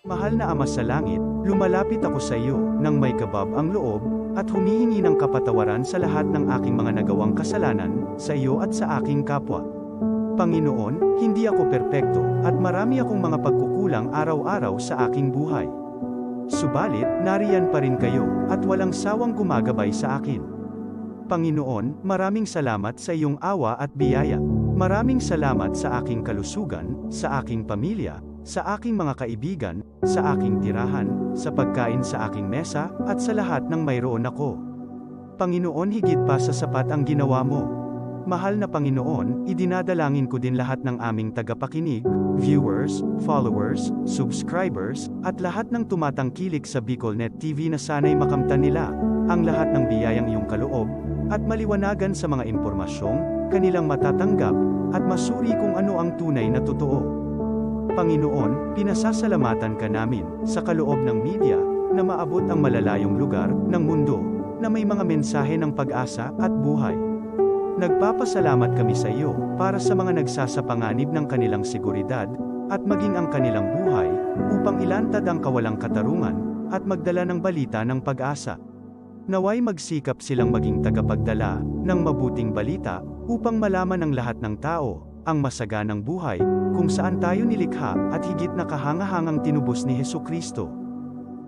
Mahal na Ama sa langit, lumalapit ako sa iyo, nang may kabab ang loob, at humihingi ng kapatawaran sa lahat ng aking mga nagawang kasalanan, sa iyo at sa aking kapwa. Panginoon, hindi ako perpekto, at marami akong mga pagkukulang araw-araw sa aking buhay. Subalit, nariyan pa rin kayo, at walang sawang gumagabay sa akin. Panginoon, maraming salamat sa iyong awa at biyaya. Maraming salamat sa aking kalusugan, sa aking pamilya, sa aking mga kaibigan, sa aking tirahan, sa pagkain sa aking mesa, at sa lahat ng mayroon ako. Panginoon, higit pa sa sapat ang ginawa mo. Mahal na Panginoon, idinadalangin ko din lahat ng aming tagapakinig, viewers, followers, subscribers, at lahat ng tumatangkilik sa BicolNet TV na sana'y makamtan nila ang lahat ng biyayang iyong kaloob, at maliwanagan sa mga impormasyong kanilang matatanggap, at masuri kung ano ang tunay na totoo. Panginoon, pinasasalamatan ka namin sa kaloob ng media na maabot ang malalayong lugar ng mundo na may mga mensahe ng pag-asa at buhay. Nagpapasalamat kami sa iyo para sa mga nagsasapanganib ng kanilang seguridad at maging ang kanilang buhay upang ilantad ang kawalang katarungan at magdala ng balita ng pag-asa. Naway magsikap silang maging tagapagdala ng mabuting balita upang malaman ng lahat ng tao ang masaganang buhay kung saan tayo nilikha at higit na kahangahangang tinubos ni Hesukristo.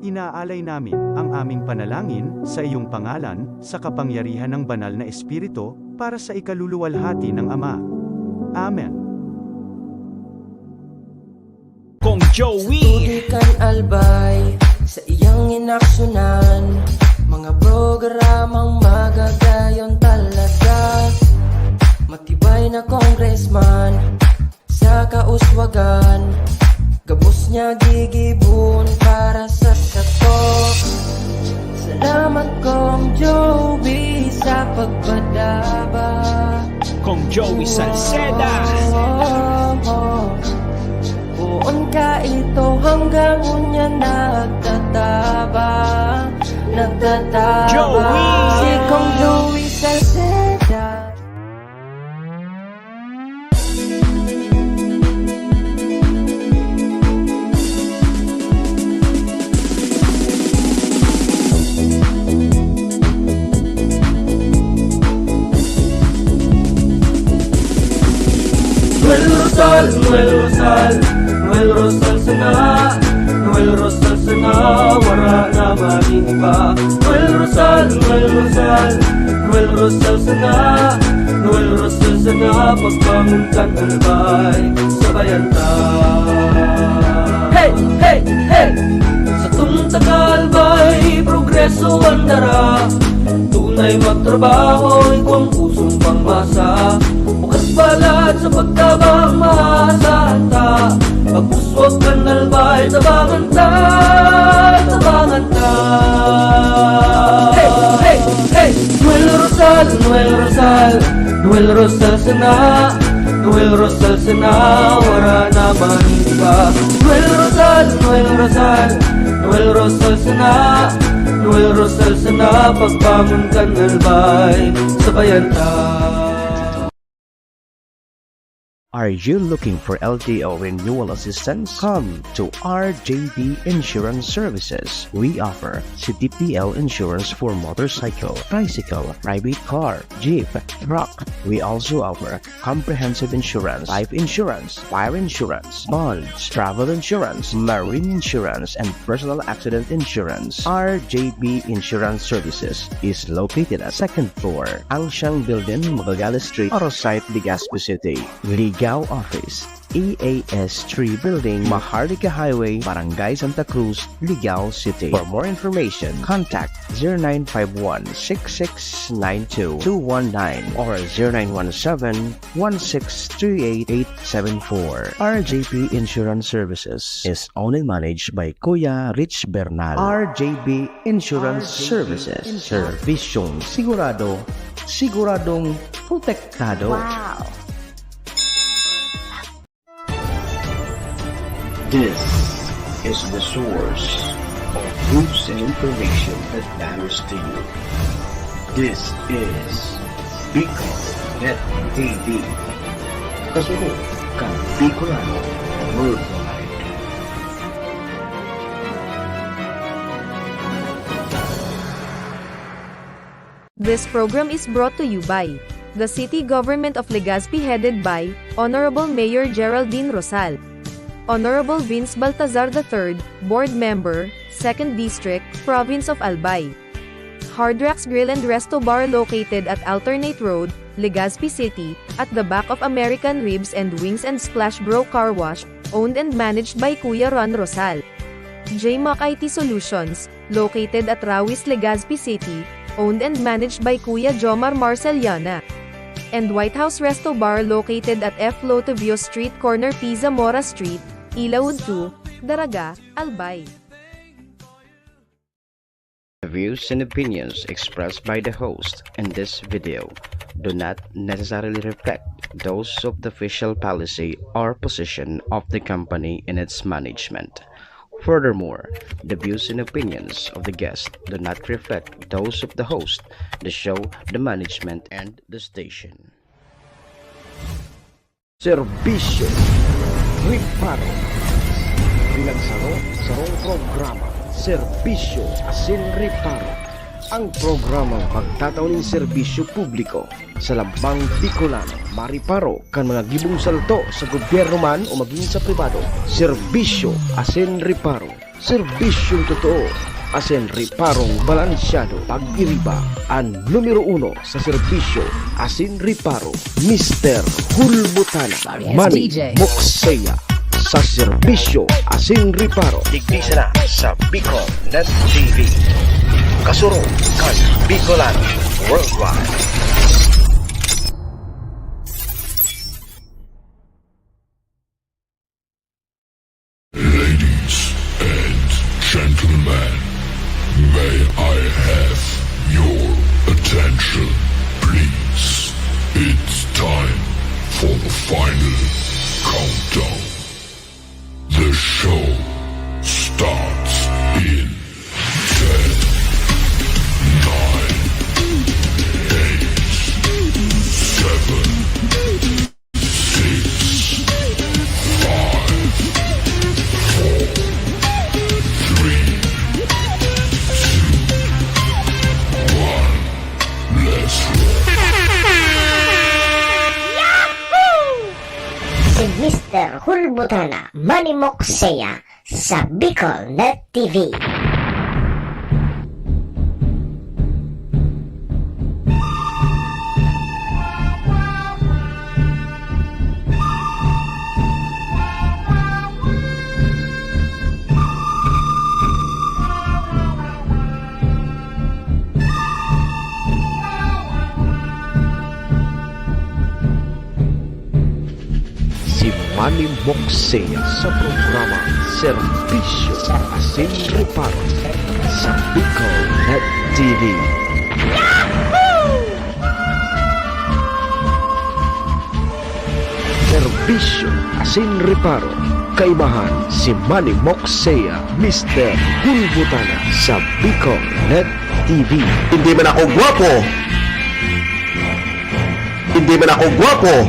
Inaalay namin ang aming panalangin sa iyong pangalan sa kapangyarihan ng banal na Espiritu para sa ikaluluwalhati ng Ama. Amen. Kong Joey Tutugikan albay sa iyang inaksyonan, mga programang magagayon talaga. Matibay na congressman sa kauswagan, gabos niya gigibon para sa sato. Salamat Kong Joey sa pagpadaba. Kong Joey Salceda. Buon ka ito hanggang unya nagtataba. Joey! Si Kong Joey Salceda. Noel Rosal, Noel Rosal, Noel Rosal sana, Noel Rosal sana, wala na maning iba. Noel Rosal, Noel Rosal, Noel Rosal sana, Noel Rosal sana, pagbangon kan albay, sabayan ta. Hey, hey, hey! Sa tuntang albay, progreso ang dara, tunay magtrabaho, ikaw ang pusong pangmasa. Bukas palad sa pagtabang maasahan ta, pagpuswag kan albay, tabangan ta, tabangan ta. Hey, hey, hey! Noel Rosal, Noel Rosal, Noel Rosal sana, Noel Rosal sana, wala na maning iba. Noel Rosal, Noel Rosal, Noel Rosal sana, Noel Rosal sana, pagbangon kan albay, sabayan ta. Are you looking for LTO renewal assistance? Come to RJB Insurance Services. We offer CTPL insurance for motorcycle, tricycle, private car, jeep, truck. We also offer comprehensive insurance, life insurance, fire insurance, bonds, travel insurance, marine insurance, and personal accident insurance. RJB Insurance Services is located at 2nd floor, Angshang Building, Magallanes Street, Orosite, Legazpi City. Ligao Office, EAS 3 Building, Maharlika Highway, Barangay Santa Cruz, Ligao City. For more information, contact 0951-6692-219 or 0917-1638874. RJP Insurance Services is owned and managed by Kuya Rich Bernal. RJB Insurance Services. Servisyong sigurado, siguradong protektado. Wow! This is the source of news and information that matters to you. This is BicolNet TV. Kasunod kang Bicolano Worldwide. This program is brought to you by the City Government of Legazpi headed by Honorable Mayor Geraldine Rosal, Honorable Vince Baltazar III, Board Member, 2nd District, Province of Albay. Hard Rocks Grill and Resto Bar located at Alternate Road, Legazpi City, at the back of American Ribs and Wings and Splash Bro Car Wash, owned and managed by Kuya Ron Rosal. JMAC IT Solutions, located at Rawis, Legazpi City, owned and managed by Kuya Jomar Marceliana. And White House Resto Bar located at F. Lotavio Street Corner P. Zamora Street, Ilaud 2, Daraga, Albay. The views and opinions expressed by the host in this video do not necessarily reflect those of the official policy or position of the company and its management. Furthermore, the views and opinions of the guest do not reflect those of the host, the show, the management, and the station. Serbisyo Riparo Pinagsaro-sarong programa Serbisyo Asin Riparo, ang programang pagtatauning serbisyo publiko sa Lambang Bicolano, Mariparo kan mga gibong salto sa gobyerno man o maging sa pribado. Serbisyo Asin Riparo, serbisyong totoo, Asin Riparong balansyado. Pag-iriba ang numero 1 sa serbisyo Asin Riparo, Mr. Hulbutana Manny Moxeya sa serbisyo Asin Riparo. Digdisa na sa Bicol Net TV. Kasuro kan Bicolano Worldwide. Ladies and gentlemen, may I have your attention, please? It's time for the final countdown. The show starts in 10, 9, 8, 7, 6, 5, 4, 3, 2, 1. Let's roll. Si Mr. Hulbutana Manny Moxeya sa Bicol Net TV. Manny Moxeya sa programa Serbisyo Asin Riparo sa Bicol Net TV. Serbisyo Asin Riparo, kaibahan si Manny Moxeya, Mr. Hulbutana sa Bicol Net TV. Hindi man ako gwapo! Hindi man ako gwapo!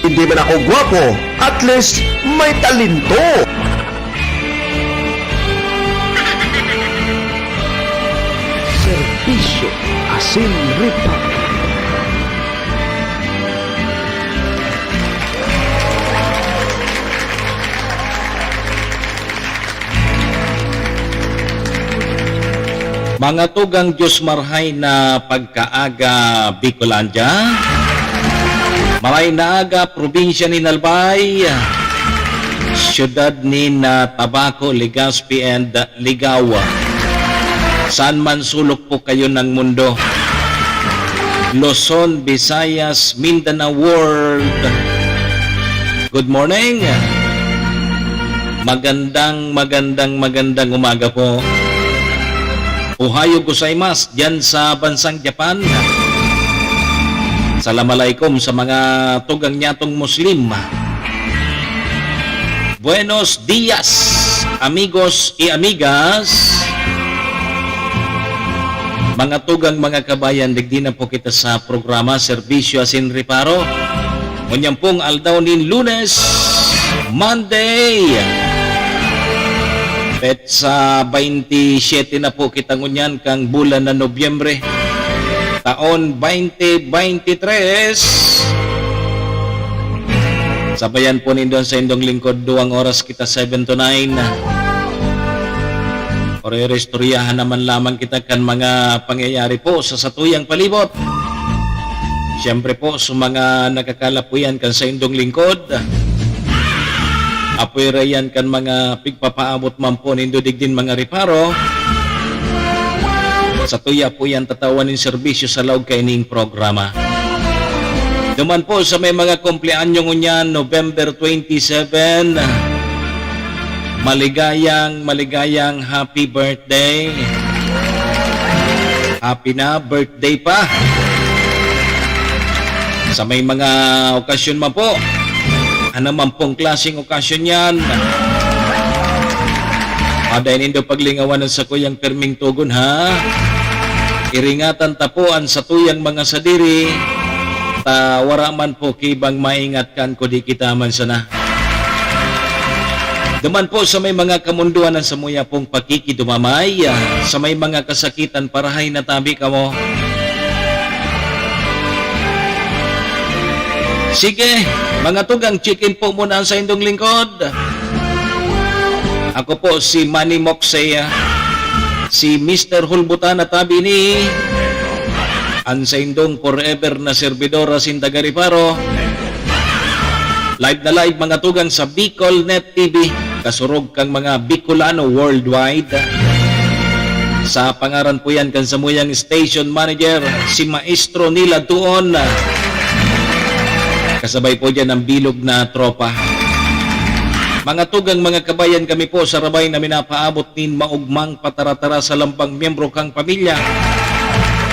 Hindi man ako gwapo, at least may talento. Serbisyo Asin Riparo. Mga tugang Diyos marhay na pagkaaga Bicolandia, maray naaga probinsya ni Albay, syudad ni Tabaco, Legazpi and Ligawa. Saan man sulok po kayo ng mundo, Luzon, Visayas, Mindanao World, good morning. Magandang umaga po. Ohayo gozaimasu dyan sa bansang Japan. Assalamualaikum sa mga tugang nyatong Muslim. Buenos dias, amigos y amigas. Mga tugang mga kabayan, digdi na po kita sa programa Serbisyo Asin Riparo. Ngunyan pong aldaw ni Lunes, Monday, Petsa 27 na po kita ngunyan kang bulan na Nobyembre. Taon 2023. Sabayan po nindon sa indong lingkod 2 oras kita 7 to 9. Orerestoryahan naman lamang kita kan mga pangyayari po sa satuyang palibot. Siyempre po sa mga nakakalapuyan kan sa indong lingkod. Apoy rayan kan mga pigpapaabot man po nindo digdin mga riparo. Sa tuya po yan tatawan ng serbisyo sa laog kaining programa. Duman po sa may mga kumpleanyo ngunyan, November 27, maligayang happy birthday. Happy na birthday pa. Sa may mga okasyon man po, ano man pong klaseng okasyon yan. Aday nindo paglingawan sa kuyang perming tugon ha. Iringatan tapuan sa tuyang mga sadiri. Wara man po kibang maingatkan ko di kita man sana. Duman po sa may mga kamunduan ng samuya pong pakikidumamay. Sa may mga kasakitan parahay na tabi ka mo. Sige, mga tugang chicken po muna sa indong lingkod. Ako po si Manny Moxea, si Mr. Hulbutan na tabi ni ang sa indong forever na servidora Sintagariparo. Live na live mga tugang sa Bicol Net TV, kasurog kang mga Bicolano worldwide. Sa pangaran po yan kan sa muyang station manager, si Maestro Nila Tuon. Kasabay po dyan ang bilog na tropa. Mga tugang mga kabayan kami po sa rabay na minapaabot nin maugmang pataratara sa lampang miyembro kang pamilya.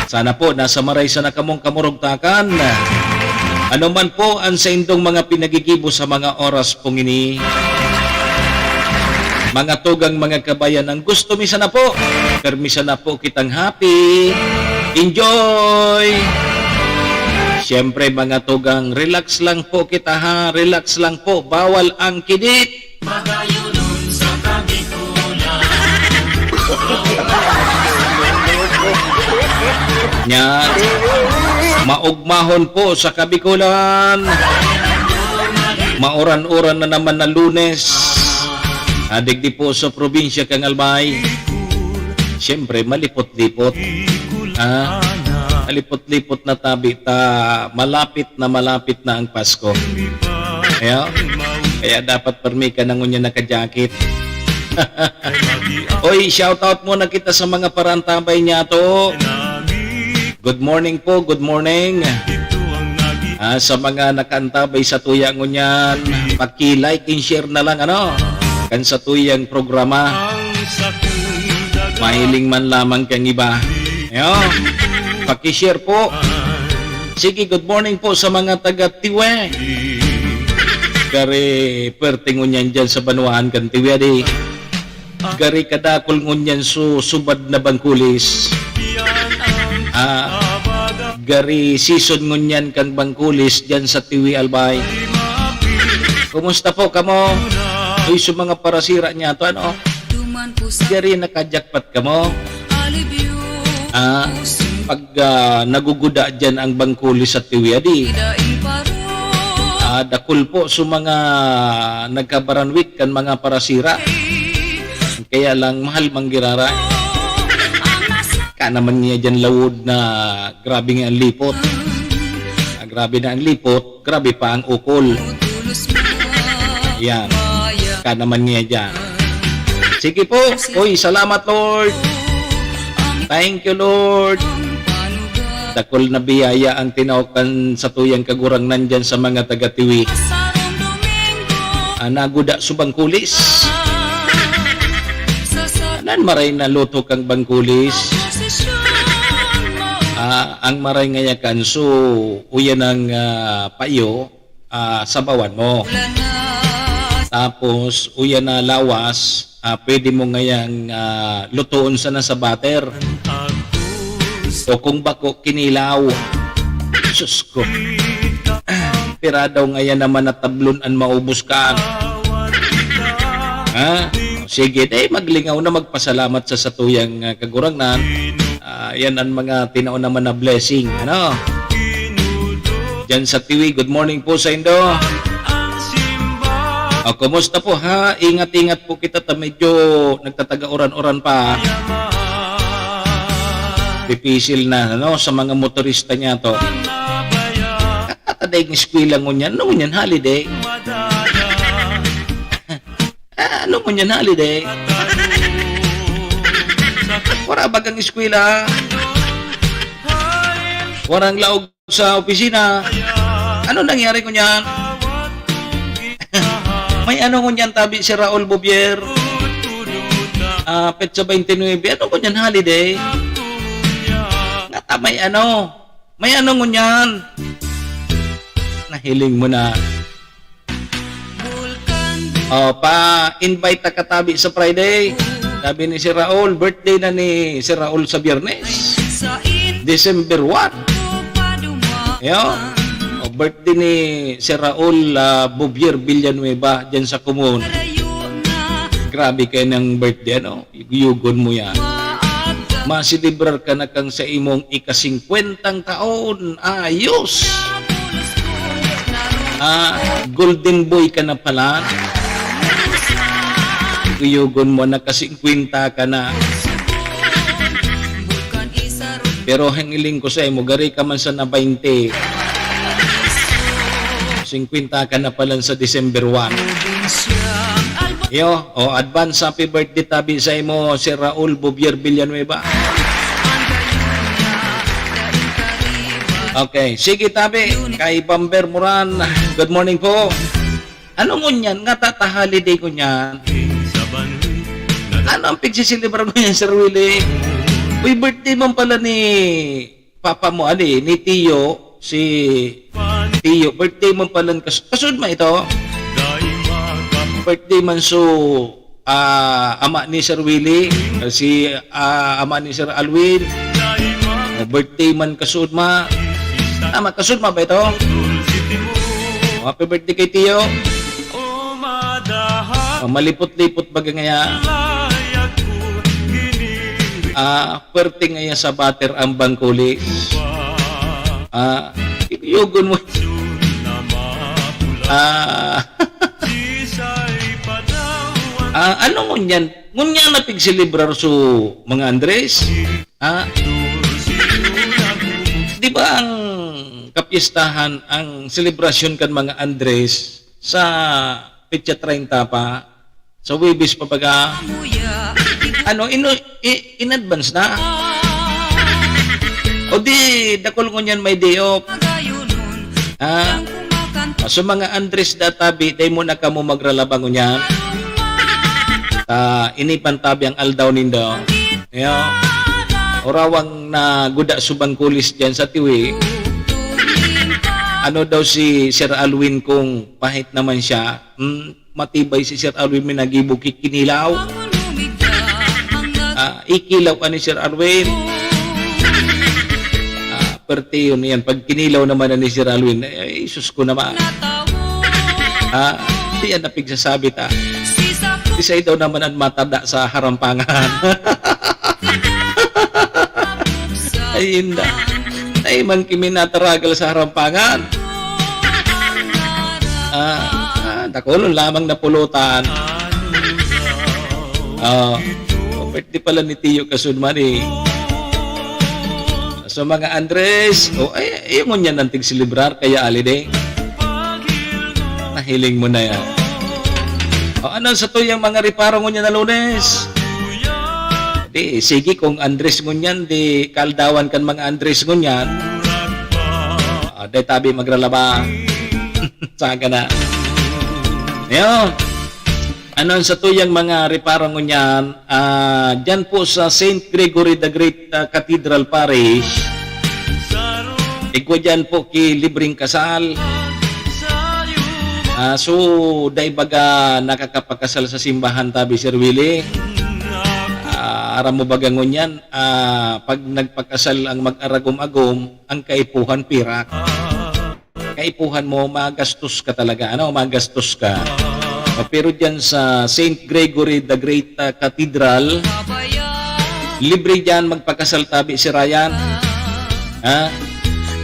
Sana po nasa maray sa nakamong kamurugtakan. Ano man po ang sa indong mga pinagigibo sa mga oras pong ini. Mga tugang mga kabayan ang gusto misa na po. Permisa na po kitang happy. Enjoy! Siyempre mga tugang, relax lang po kita ha, relax lang po, bawal ang kidit. Yan, maugmahon po sa Kabikulan. Mauran-uran na naman na Lunes. Adigdi po sa probinsya kang Albay. Siyempre malipot-lipot. Malipot-lipot na tabi malapit na ang Pasko. Kaya dapat permi ka na ngunya naka-jacket. Oy, shoutout muna kita sa mga parantabay niya to. Good morning po, good morning. Sa mga nakantabay sa tuya ngunyan, paki-like and share na lang kan sa tuyang programa. Mahiling man lamang kang iba. Paki-share po. Sige, good morning po sa mga taga-Tiwe. Kari perting ngunyan dyan sa Banuan kan Tiwe di. Kari kadakol ngunyan subad na Bangkulis. Gari season ngunyan kang Bangkulis dyan sa Tiwi Albay. Kumusta po kamo? Uy, sa mga parasira niya to Gari nakajakpat kamo? Pag naguguda dyan ang Bangkulis sa Tiwi adi. Dakul po sa mga nagkabaranwik kan mga parasira. Kaya lang mahal manggirara. Naman niya dyan lawod na grabe nga ang lipot. Grabe na ang lipot, grabe pa ang ukol. Yan. Naman niya dyan. Sige po. Uy, salamat Lord. Thank you Lord. Dakol na biyaya ang tinawkan sa tuyang kagurang nandyan sa mga taga-Tiwi. Naguda sa Bangkulis. Nan maray na luto kang Bangkulis. Ang maray ngayakan so uyan ng payo sabawan mo. Tapos uyan na lawas pwede mo ngayang lutuon sana sa butter. O kung bako kinilaw. Sus ko. Pira daw ngayon naman na tablon ang maubos ka. sige, maglingaw na magpasalamat sa satuyang kagurangnan. Yan ang mga tinaon naman na blessing. Ano? Diyan sa Tiwi, good morning po sa Indo. Kumusta po ha? Ingat-ingat po kita, medyo nagtataga-uran-uran pa. Pipisil na, ano, sa mga motorista niya to. Kataday ng eskwela mo niyan, ano mo niyan, holiday? Ano mo niyan, holiday? Wala bagang eskwela. Warang laog sa opisina. Ano nangyari ko niyan? May ano ko niyan, tabi si Raul Bobier. Petsa 29. Ano ko niyan, holiday? Ngata, may ano ko niyan. Nahiling mo na. Pa-invite na katabi sa Friday. Sabi ni si Raul, birthday na ni si Raul sa Biyernes. December 1. Yo. Birthday ni si Raul Bobier Villanueva dyan sa Kumon. Grabe kayo ng birthday, ano? Yugon mo yan. Masilibrar ka na kang sa imong ika-50 taon. Ayos! Golden boy ka na pala. Yugon mo na ka-50 ka na. Pero hangiling ko sa imo, gari ka man sa na 20. 50 ka na pala sa December 1. Yo, advance happy birthday tabi sa imo si Raul Bobier Villanueva. Okay, sige tabi kay Bamber Moran. Good morning po. Ano mo niyan? Nga holiday ko niyan. Ano ang pagsisilibrar mo yan, Sir Willie? Uy, birthday man pala ni Papa mo, ni Tio, si Tio. Birthday man pala, kasud mo ito? Birthday man ama ni Sir Willie, si ama ni Sir Alwin. Birthday man kasud ma. Tama, kasud ma ba ito? Happy birthday kay Tio. Malipot-lipot baga ngaya. Pwerte ngaya sa bater ang bangkulis. Yugon mo. Ano ngunyan? Ngunyan na pigsilibrar so mga Andres? Di ba ang kapistahan, ang selebrasyon kan mga Andres sa petsa 30 pa? Sa Webis pa baga? In advance na? O di, dakol ngunyan may day off. So mga Andres databi, day mo na ka mo magralabang ngunyan. Inipan tabi ang aldaw nindo. Orawang na guda subang kulis dyan sa Tiwi. Ano daw si Sir Alwin kung pahit naman siya? Matibay si Sir Alwin, may nagibog kinilaw. Ikilaw ka ni Sir Alwin. Perte yun yan. Pag kinilaw naman na ni Sir Alwin, isus ko naman. Di yan na pigsasabi ta. Isay daw naman ang matada sa harampangan. Ayun na. Ay man kimi nataragal sa harampangan. Dakulon lamang na pulutan. Pwede pala ni Tio kasudman eh. So mga Andres, ayaw mo niyan nantig silibrar kaya alide. Nahiling mo na yan. Ano sa to yung mga reparo mo niya na Lunes? Di, sige kung Andres mo niyan, di kaldawan kan mga Andres mo niyan. Day tabi magralaba. Saan ka na? Ngayon, ano sa tuyang mga reparo mo niyan, dyan po sa St. Gregory the Great Cathedral Parish, igwa dyan po ki libreng kasal. So, day baga nakakapagkasal sa simbahan tabi Sir Willie. Aram mo baga ngunyan, pag nagpagkasal ang mag-aragom-agom, ang kaipuhan pirak. Kaipuhan mo, magastos ka talaga. Magastos ka. Pero dyan sa St. Gregory the Great Cathedral, libre dyan magpakasal tabi si Ryan. Ha?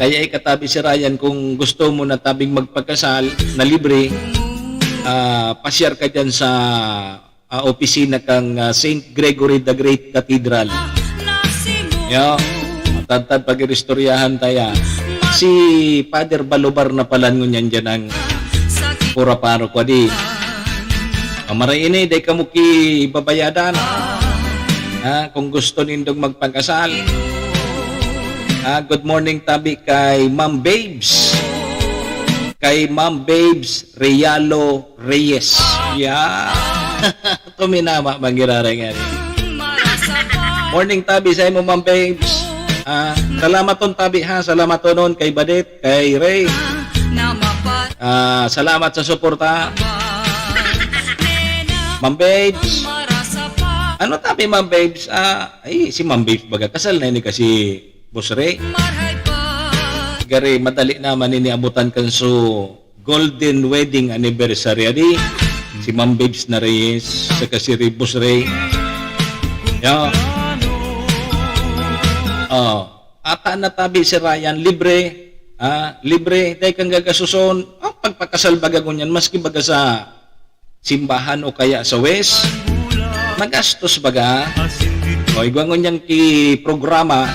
Kaya ikatabi si Ryan kung gusto mo na tabing magpakasal na libre, pasyar ka dyan sa opisina kang St. Gregory the Great Cathedral. Yo, matantad pag-iristoryahan tayo. Si Father Balubar na pala ngunyan dyan ang pura paro ko di. Maray ini, day ka mo ki babayadan. Kung gusto nindong magpagkasal. Good morning tabi kay Ma'am Babes. Kay Ma'am Babes Rialo Reyes. Yeah. Tuminama manggirarang yan. Morning tabi sa mo Ma'am Babes. Salamat ton tabi ha. Salamat ton kay Badet, kay Ray. Salamat sa suporta. Ma'am Babes. Ano tabi Ma'am Babes? Si Ma'am Babes baga kasal na ini kasi Boss Ray. Gari madali naman ini abutan kan so golden wedding anniversary adi. Si Ma'am Babes na Reyes sa kasi Boss Ray. Yo. Ata na tabi si Ryan libre. Libre dahil kang gagasuson. Pagpakasal baga kunyan maski baga sa simbahan o kaya sa West. Magastos baga. O igwangon niyang ki programa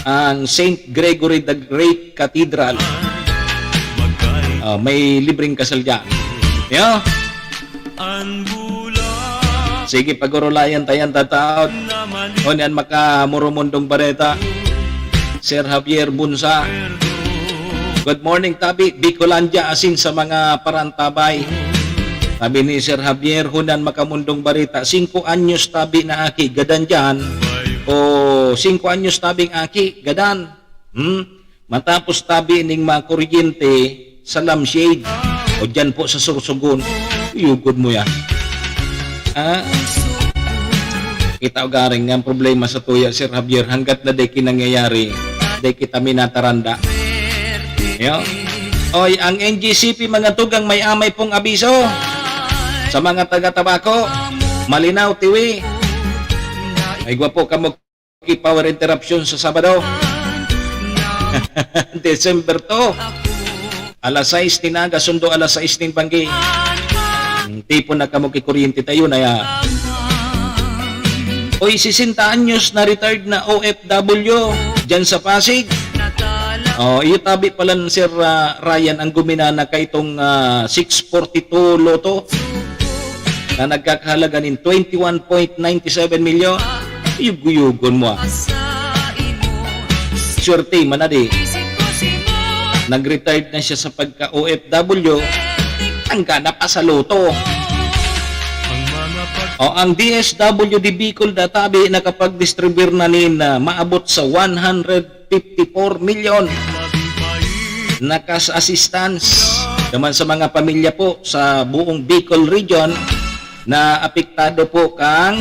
ang St. Gregory the Great Cathedral. May libreng kasal dyan. Yo. Sige, pagurulayan tayan tataot. O niyan makamurumundong bareta. Sir Javier Bunsa. Good morning, Tabi. Bicolandia asin sa mga parantabay. Sabi ni Sir Javier, hunan makamundong barita. 5 anyos tabi na aki, gadan dyan. O 5 anyos tabing aki, gadan. Matapos tabi ning mga kuryente sa lampshade. O dyan po sa Sursugun. Yugod mo yan. Kita ugaring ang problema sa tuya, Sir Javier, hanggat na day kinangyayari, day kita minataranda. Yo. Oy, ang NGCP mga tugang may amay pong abiso. Sa mga taga-tabako, malinaw tiwi. Ay gwapo ka mo power interruption sa Sabado. December to. Alas 6 tinaga, sundo alas 6 ning banggi. Tipo na kamo kuryente tayo na ya. Oy, 60 anyos na retired na OFW dyan sa Pasig. Iyo tabi pala ng Sir Ryan ang guminana kay itong 642 loto na nagkakahalaga ng 21.97 milyon. Yug-yugon mo. Swerte manadi. Nag-retired na siya sa pagka-OFW. Ang ganap pa sa loto. Ang DSWD Bicol databi nakapag-distribute na nin maabot sa 154 million na cash assistance naman sa mga pamilya po sa buong Bicol region na apektado po kang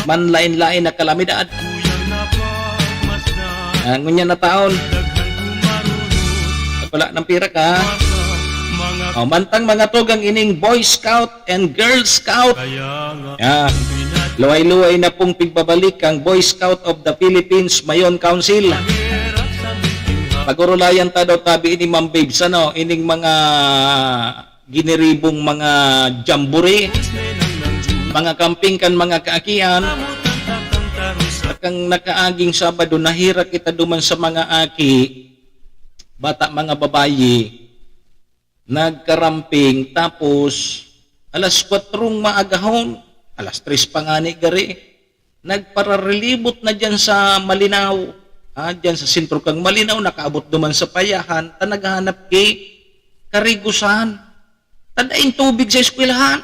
manlain-lain na kalamidad. Ngunyan na taon. Wala ng pira ka. Mantang mga tugang ining Boy Scout and Girl Scout. Luway-luway na pong pigbabalik ang Boy Scout of the Philippines Mayon Council. Pagurulayan ta daw tabi ini Ma'am Babes, ining mga giniribong mga jamboree, mga camping kan mga kaakian. Kang nakaaging Sabado nahira kita duman sa mga aki, bata mga babayi, nagkaramping tapos alas 4 maagahon, alas 3 pangani gari, nagpararelibot na dyan sa Malinaw, dyan sa sentro kang Malinaw, nakaabot duman sa payahan, naghanap kay karigusan, tadaing tubig sa eskwelahan.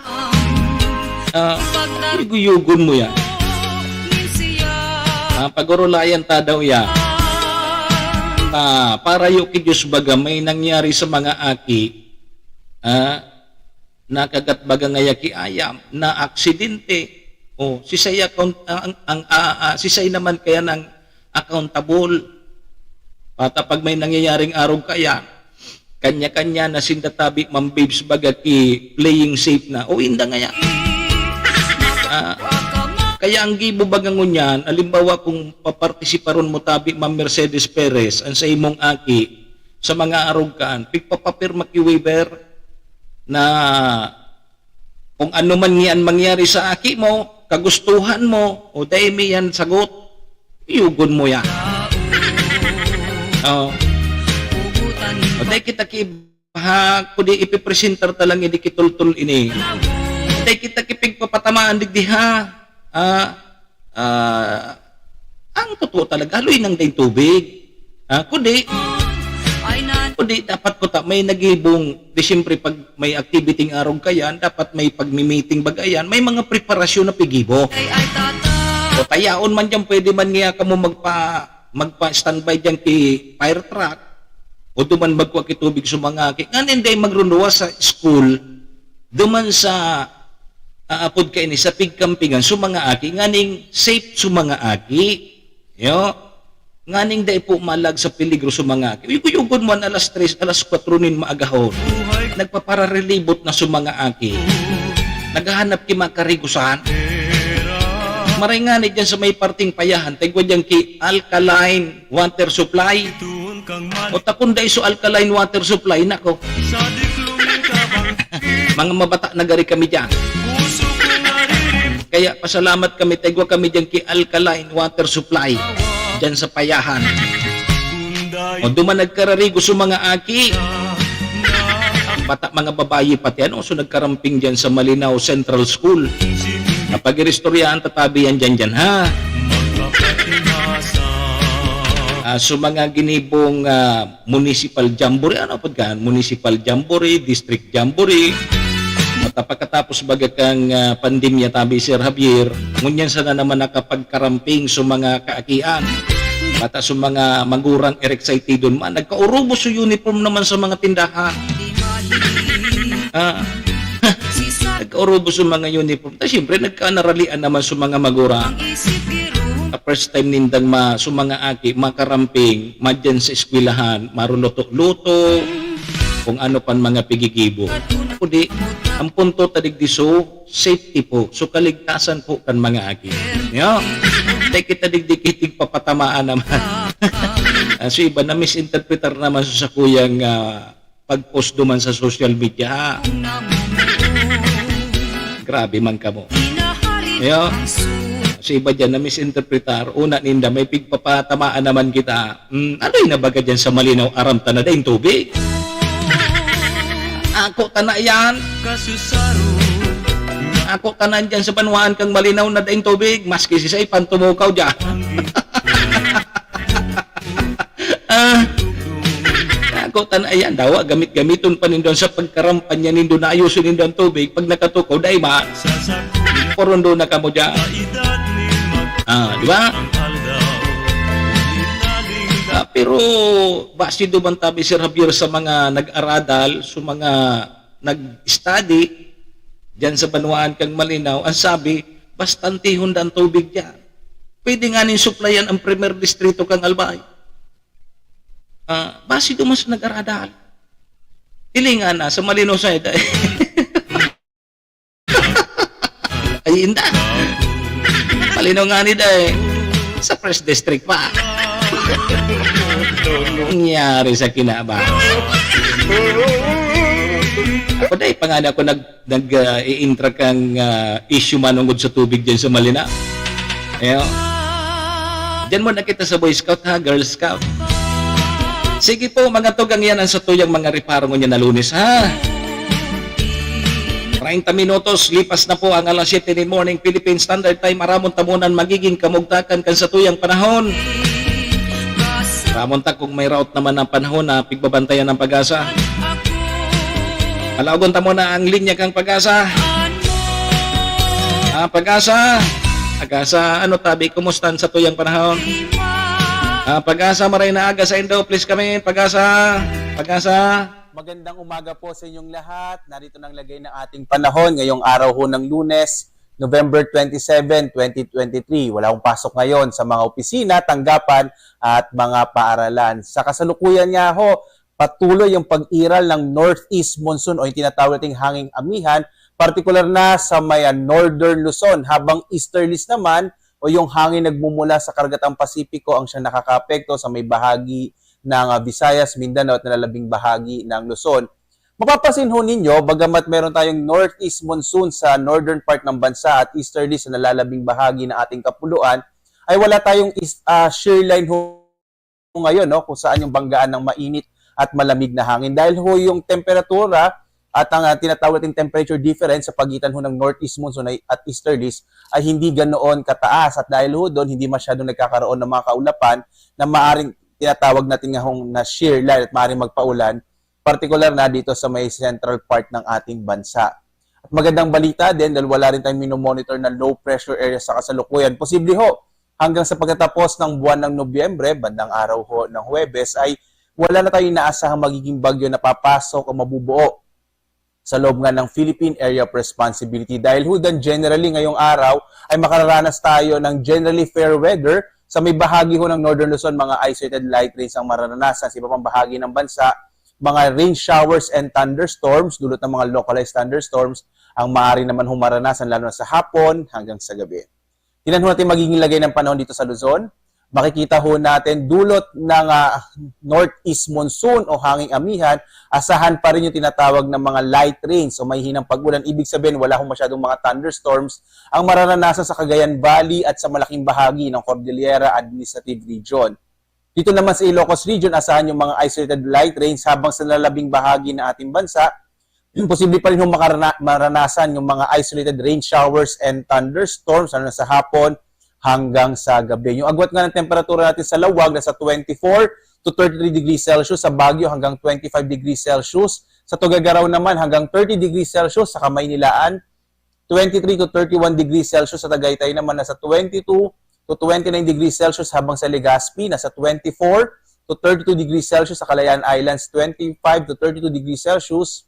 Yuguyugon mo yan. Pagurulayan ta daw yan. Para yung Diyos baga may nangyari sa mga aki, nakagat baga ngayaki ayam na aksidente si saya si say naman kaya ng accountable pata pag may nangyayaring araw kaya kanya-kanya na sindatabi mambibs bagat playing safe na. O inda nga yan. Kaya ang gibo bagangon yan, alimbawa kung papartisiparon mo tabi Ma'am Mercedes Perez ang sa imong aki sa mga arugkaan, pigpapapirma ki waiver na kung ano man yan mangyari sa aki mo, kagustuhan mo, o dahil may yan sagot, iugon mo yan. O dahil kita kudi ipipresentar talang hindi kitultul ini. O dahil kita kipigpapatamaan digdiha. Ang totoo talaga, haloy ng daing tubig. Kundi dapat ko may nagibong, di siyempre pag may activity araw kayan, dapat may pagmi-meeting bagayan, may mga preparasyon na pigibo. O tayaon man dyan, pwede man nga ka mo magpa-standby dyan ki fire truck, o duman magkuha ki tubig sa mga aki. Nga hindi magrunuwa sa school, duman sa aapod ka ini sa pigkampingan so mga aki, nganing safe so mga aki. Yo, nganing day po malag sa peligro so mga aki. Uyugon mo alas 3, alas 4 nin maagahon. Nagpapararelibot na so mga aki. Naghahanap ki makarigusan. Maray nga ni dyan sa may parting payahan, tagwa dyan ki alkaline water supply. O takunday so alkaline water supply, nako. Mga mabata nagari kami dyan. Kaya pasalamat kami, tagwa kami dyan ki alkaline water supply dyan sa payahan. O duman nagkararigo sa mga aki. Bata mga babayi pati ano, so nagkaramping dyan sa Malinaw Central School. Kapag irestoryaan, tatabi yan dyan ha. So mga ginibong municipal jamboree, ano po gan? Municipal jamboree, district jamboree. At pagkatapos baga kang pandemya tabi Sir Javier, ngunyan sana naman nakapagkaramping sa mga kaakian. Bata sa mga magurang excited doon man, nagkaurubos sa uniform naman sa mga tindahan. Nagkaurubos sa mga uniform. Ta siyempre nagkanaralian naman sa mga magurang. First time nindang sa mga aki, makaramping, madyan sa eskwelahan, maruluto-luto, kung ano pan mga pigigibo. Kundi, ang punto tadigdiso, safety po. So, kaligtasan po kan mga aki. Yo, tayo kita digdikitig papatamaan naman. So, iba na misinterpretar naman sa kuyang pag-post duman sa social media. Grabe man ka mo. Yo, so, iba dyan na misinterpretar. Una ninda, may pigpapatamaan naman kita. Ano yung nabaga dyan sa Malinaw, aram tanada yung tubig? Ako tana yan. Ako tanan dyan sa Banwaan kang Malinaw na daing tubig. Maski si say pantumukaw dyan. Ako tana yan. Dawa gamit-gamiton pa nindon sa pagkarampanya nindon na ayusin nindon ang tubig. Pag nakatukaw, dahi ma. Porundo na ka mo dyan. Di ba? Pero base duman tabi Sir Javier sa mga nag-aradal, sa mga nag-study dyan sa Banwaan kang Malinaw, ang sabi, bastante hundang tubig dyan. Pwede nga nin supplyan ang Premier Distrito kang Albay. Base duman sa nag-aradal. Ilingan na sa Malinaw side. Ay, inda. Malinaw nga ni Day. Sa First District pa. Nangyari sa kinaba. Ako dahil pangalan ako nag-i-intra kang issue manungod sa tubig dyan sa Malinaw. Ayo. Diyan mo nakita sa Boy Scout ha, Girl Scout. Sige po, mga tugang yan ang sa tuyang mga reparo mo niya na Lunes ha. 30 minutos, lipas na po ang alas 7 in morning Philippine Standard Time. Maramon tamunan magiging kamugtakan kan sa tuyang panahon. Ramonta kung may route naman ng panahon na pigbabantayan ng Pag-asa. Alagon tamo na ang linya kang Pag-asa. Pag-asa. Pag-asa, ano tabi, kumustan sa tuyang panahon? Pag-asa, maray na aga sa Indo. Please kami, Pag-asa. Pag-asa. Magandang umaga po sa inyong lahat. Narito nang lagay ng ating panahon ngayong araw ho ng Lunes, November 27, 2023. Wala akong pasok ngayon sa mga opisina, tanggapan at mga paaralan. Sa kasalukuyan nga ho, patuloy yung pag-iral ng northeast monsoon o yung tinatawag nating hanging amihan, partikular na sa may northern Luzon, habang easterlies naman o yung hangin nagmumula sa Karagatang Pasipiko ang siya nakakapekto sa may bahagi ng Visayas, Mindanao at nalalabing bahagi ng Luzon. Mapapansin ho ninyo, bagamat meron tayong northeast monsoon sa northern part ng bansa at easterly sa nalalabing bahagi ng ating kapuluan, ay wala tayong shear line ho ngayon, no, kung saan yung banggaan ng mainit at malamig na hangin. Dahil ho yung temperatura at ang tinatawag nating temperature difference sa pagitan ho ng northeast monsoon at easterlies ay hindi ganoon kataas. At dahil ho doon, hindi masyadong nagkakaroon ng mga kaulapan na maaring tinatawag natin nga hong na shear line at maaring magpaulan, particular na dito sa may central part ng ating bansa. At magandang balita din dahil wala rin tayong minomonitor na low pressure area sa kasalukuyan. Posible ho, hanggang sa pagtatapos ng buwan ng Nobyembre, bandang araw ho ng Huwebes, ay wala na tayong inaasahang magiging bagyo na papasok o mabubuo sa loob nga ng Philippine Area of Responsibility. Dahil ho dan generally ngayong araw ay makararanas tayo ng generally fair weather sa may bahagi ho ng Northern Luzon, mga isolated light rains ang mararanasan. Sa iba pang bahagi ng bansa, mga rain showers and thunderstorms, dulot ng mga localized thunderstorms, ang maaari naman humaranasan lalo na sa hapon hanggang sa gabi. Tingnan ho natin magiging lagay ng panahon dito sa Luzon. Makikita ho natin dulot ng northeast monsoon o hanging amihan, asahan pa rin yung tinatawag ng mga light rains o may hinang pag-ulan. Ibig sabihin, wala hong masyadong mga thunderstorms ang mararanasan sa Cagayan Valley at sa malaking bahagi ng Cordillera Administrative Region. Dito naman sa Ilocos Region, asahan yung mga isolated light rains habang sa lalabing bahagi ng ating bansa. Posible pa rin hong maranasan yung mga isolated rain showers and thunderstorms ano sa hapon hanggang sa gabi. Yung agwat nga ng temperatura natin sa Lawag nasa 24 to 33 degrees Celsius, sa Baguio hanggang 25 degrees Celsius, sa Tuguegarao naman hanggang 30 degrees Celsius, sa Kamaynilaan 23 to 31 degrees Celsius, sa Tagaytay naman nasa 22 to 29 degrees Celsius, habang sa Legazpi nasa 24 to 32 degrees Celsius, sa Kalayaan Islands 25 to 32 degrees Celsius,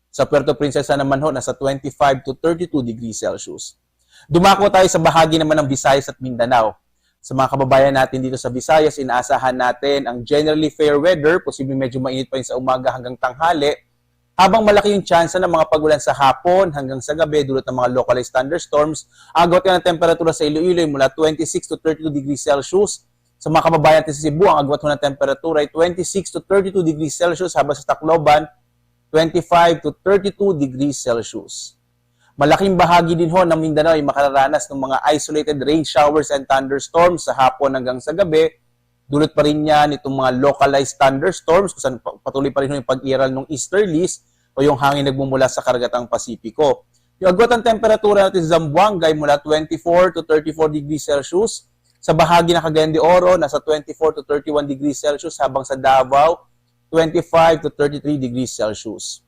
sa Puerto Princesa naman ho nasa 25 to 32 degrees Celsius. Dumako tayo sa bahagi naman ng Visayas at Mindanao. Sa mga kababayan natin dito sa Visayas, inaasahan natin ang generally fair weather, posibleng medyo mainit pa rin sa umaga hanggang tanghali, habang malaki yung tsansa ng mga pagulan sa hapon hanggang sa gabi dulot ng mga localized thunderstorms. Agwat ka ng temperatura sa Iloilo ay mula 26 to 32 degrees Celsius. Sa mga kababayan natin sa Cebu, ang agwat ng temperatura ay 26 to 32 degrees Celsius, habang sa Tacloban 25 to 32 degrees Celsius. Malaking bahagi din ho ng Mindanao ay makararanas ng mga isolated rain showers and thunderstorms sa hapon hanggang sa gabi. Dulot pa rin yan itong mga localized thunderstorms kung saan patuloy pa rin yung pag-iral ng easterlies o yung hangin nagmumula sa Karagatang Pasipiko. Yung agwat ng temperatura natin sa Zamboanga ay mula 24 to 34 degrees Celsius. Sa bahagi ng Cagayan de Oro, nasa 24 to 31 degrees Celsius, habang sa Davao, 25 to 33 degrees Celsius.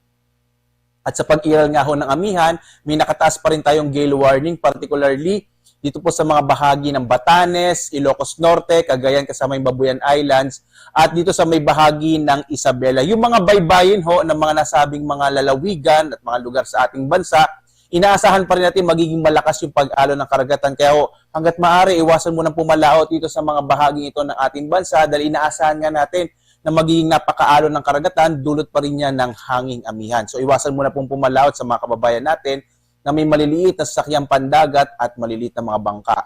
At sa pag-iral nga ho ng amihan, may nakataas pa rin tayong gale warning, particularly dito po sa mga bahagi ng Batanes, Ilocos Norte, Cagayan kasama yung Babuyan Islands, at dito sa may bahagi ng Isabela. Yung mga baybayin ho ng mga nasabing mga lalawigan at mga lugar sa ating bansa, inaasahan pa rin natin magiging malakas yung pag-alo ng karagatan. Kaya ho, hanggat maaari, iwasan mo ng pumalaot dito sa mga bahaging ito ng ating bansa dahil inaasahan nga natin na magiging napakaalo ng karagatan, dulot pa rin niya ng hanging amihan. So iwasan muna pong pumalaot sa mga kababayan natin na may maliliit na sasakyang pandagat at maliliit na mga bangka.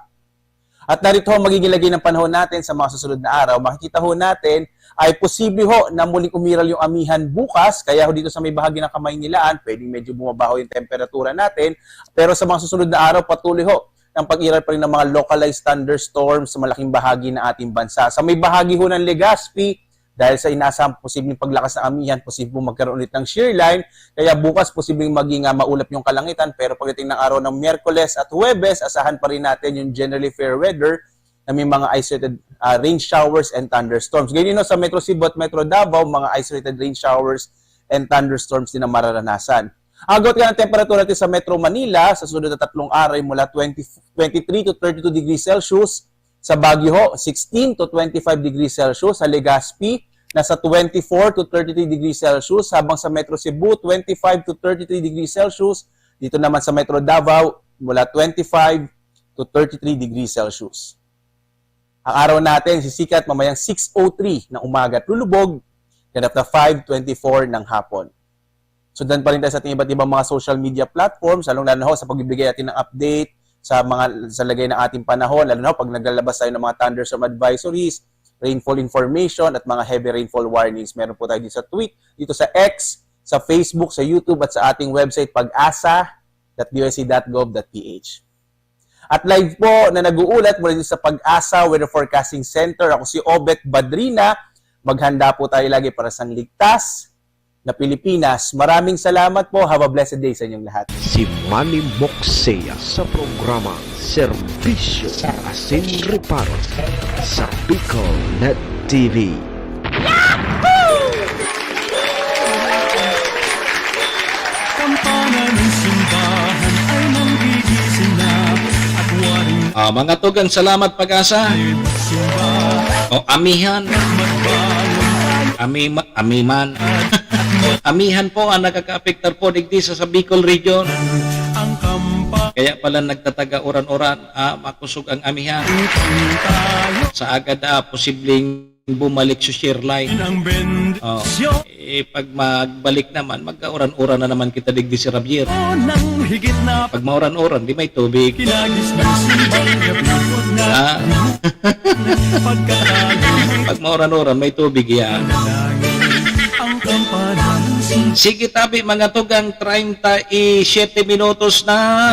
At narito ho magiging lagay ng panahon natin sa mga susunod na araw. Makikita ho natin ay posible ho na muling umiral yung amihan bukas, kaya ho dito sa may bahagi ng Kamaynilaan, pwedeng medyo bumabaho yung temperatura natin. Pero sa mga susunod na araw, patuloy ho ng pag-iral pa rin ng mga localized thunderstorms sa malaking bahagi ng ating bansa. Sa may bahagi ho ng Legazpi, dahil sa inaasahang posibleng paglakas ng amihan, posibleng magkaroon ulit ng shear line. Kaya bukas posibleng maging maulap yung kalangitan. Pero pagdating ng araw ng Miyerkules at Huwebes, asahan pa rin natin yung generally fair weather na may mga isolated rain showers and thunderstorms. Ganyan sa Metro Cebu at Metro Davao, mga isolated rain showers and thunderstorms din na mararanasan. Agwat ka ng temperatura natin sa Metro Manila sa sunod na 3 araw mula 23 to 32 degrees Celsius. Sa Baguio ho, 16 to 25 degrees Celsius. Sa Legazpi, nasa 24 to 33 degrees Celsius. Habang sa Metro Cebu, 25 to 33 degrees Celsius. Dito naman sa Metro Davao, mula 25 to 33 degrees Celsius. Ang araw natin sisikat mamayang 6:03 ng umaga at lulubog ganap na 5:24 ng hapon. Sundan pa rin tayo sa ating iba't ibang mga social media platforms, lalong-lalo na ho sa pagbibigay natin ng update sa lagay ng ating panahon, lalo na ho pag naglalabas tayo ng mga thunderstorm advisories, rainfall information at mga heavy rainfall warnings. Meron po tayo dito sa tweet, dito sa X, sa Facebook, sa YouTube at sa ating website pag-asa.usc.gov.ph. At live po na nag-uulat mula dito sa Pag-asa Weather Forecasting Center. Ako si Obet Badrina. Maghanda po tayo lagi para sa ligtas na Pilipinas. Maraming salamat po. Have a blessed day sa inyong lahat. Si Manny Moxea sa programa Serbisyo Asin Reparo sa Bicol Net TV. Mga tugang salamat Pag-asa. Amihan. Amiman. Amihan po ang nakaka-apektar po digdi sa Bicol region. Kaya pala nagtataga oran-oran, makusog ang amihan. Sa agad posibleng bumalik sa share line. Pag magbalik naman, magka-oran-oran na naman kita digdi si Rabier. Pag mauran-oran, di may tubig. Pag mauran-oran, may tubig yan. Sige tabi mga tugang 37 minutos na.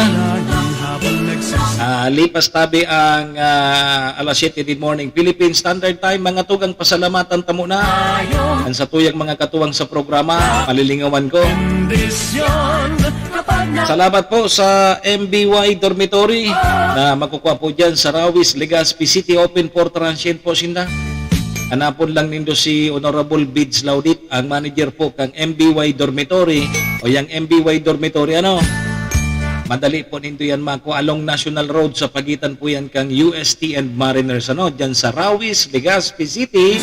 Lipas tabi ang alas 7 din morning Philippine Standard Time. Mga tugang pasalamatan tamo na ang sa tuyang mga katuwang sa programa. Malilingawan ko. Salamat po sa MBY Dormitory na makukuha po dyan sa Rawis, Legazpi City. Open for transient po sinda. Hanapon lang nindo si Honorable Bids Laudit, ang manager po kang MBY Dormitory o yung MBY Dormitory madali po nindo yan makuha along National Road sa pagitan po yan kang UST and Mariners dyan sa Rawis, Legazpi City.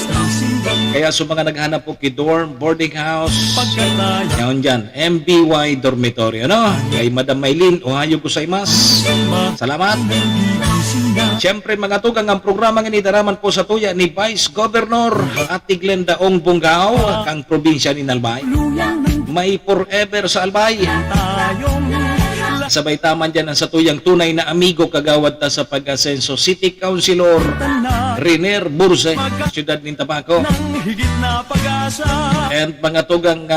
Kaya sa mga naghanap po kay dorm, boarding house, yan dyan, MBY Dormitory. Kay Madam Maylin, ohayo ko sa imas. Salamat. Siyempre mga tugang ang programa ng inidaraman po sa tuya ni Vice Governor Ate Glenda Ong Bungao, kang probinsya ni Albay. May forever sa Albay. Sabay taman dyan ang sa tuyang tunay na amigo kagawad ta sa pag-asenso City Councilor Riner Burse, siyudad ng Tabaco. And mga tugang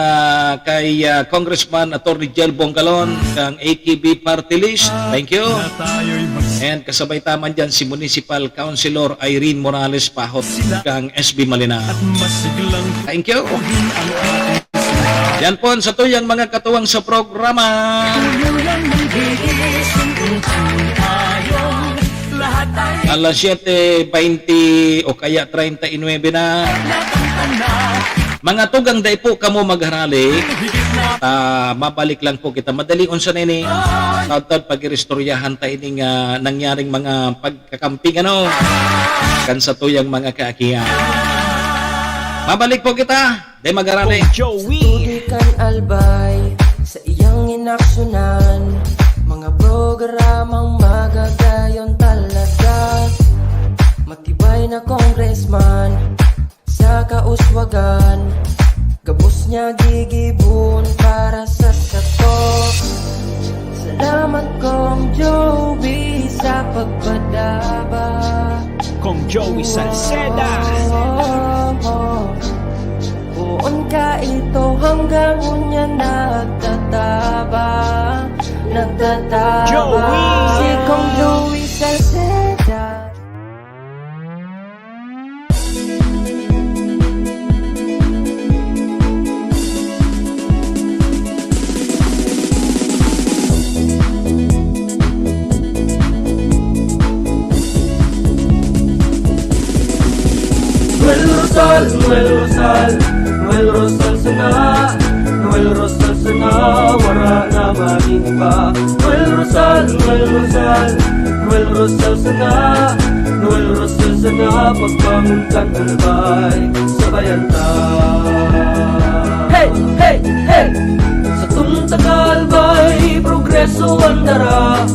kay Congressman Atty. Jel Bongkalon kang AKB Party List. Thank you. And kasabay taman dyan si Municipal Councilor Irene Morales Pahot kang SB Malina. Thank you. Yan po sa tuyang mga katuwang sa programa. Alas 7:20 o kaya 39 na. Mga tugang day po kamo magharali. Mabalik lang po kita. Madali unsa nini. Taud-taud pag-irestoryahan tayo ning nangyaring mga pagkakamping kan sa tuyang mga kaakihan. Mabalik po kita. Day magharali. Tudikan albay sa iyang inaksyonan, mga programang magagayon talaga. Matibay na congressman sa kauswagan, gabos niya gigibon para sa satok. Salamat Kong Joey sa pagpadaba. Kong Joey Salceda. Buon ka ito hanggang unya nagtataba. Joey! Si Kong Joey Salceda. Noel Rosal, Noel Rosal, Noel Rosal sana, Noel Rosal sana, wala na malimba. Noel Rosal, Noel Rosal, Noel Rosal sana, Noel Rosal sana, pagbangon kang albay, sabayan ta. Hey, hey, hey! Sa tuntang albay, progreso ang dara,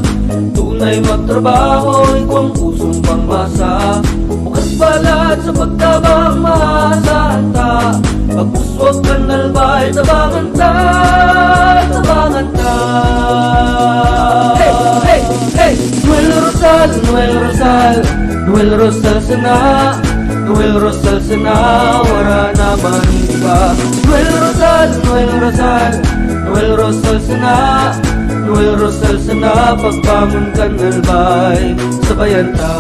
tunay magtrabaho, ikaw ang pusong pangmasa. Bukas balat sa pagtabang maasahan ta, Pagpuswag ka nalbay, tabangan ta, tabangan ta. Hey, hey, hey! Noel Rosal, Noel Rosal, Noel Rosal sana, Noel Rosal sana, wala na iba. Noel Rosal, Noel Rosal, Noel Rosal sana, Noel Rosal sana, pagbangon ka nalbay, sabayan ta.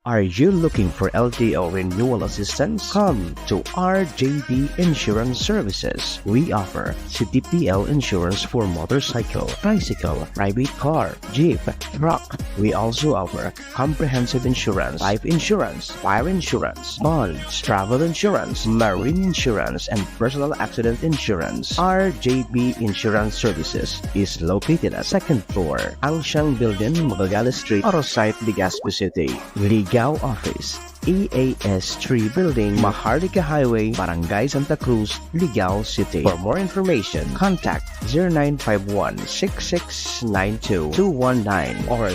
Are you looking for LTO renewal assistance? Come to RJB Insurance Services. We offer CTPL insurance for motorcycle, tricycle, private car, jeep, truck. We also offer comprehensive insurance, life insurance, fire insurance, bonds, travel insurance, marine insurance, and personal accident insurance. RJB Insurance Services is located at 2nd floor, Angshang Building, Magallanes Street, Orosite, Legazpi City. Ligao Office, EAS 3 Building, Maharlika Highway, Barangay Santa Cruz, Ligao City. For more information, contact 0951-6692-219 or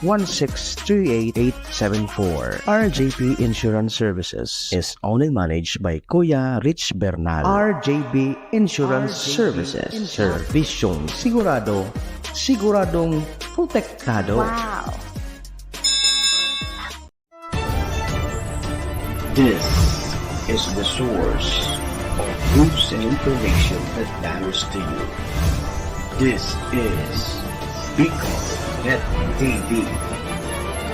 0917-1638874. RJB Insurance Services is owned and managed by Kuya Rich Bernal. RJB Insurance Services. Servisyong sigurado, siguradong protektado. Wow! This is the source of news and information that matters to you. This is Bicol Net TV.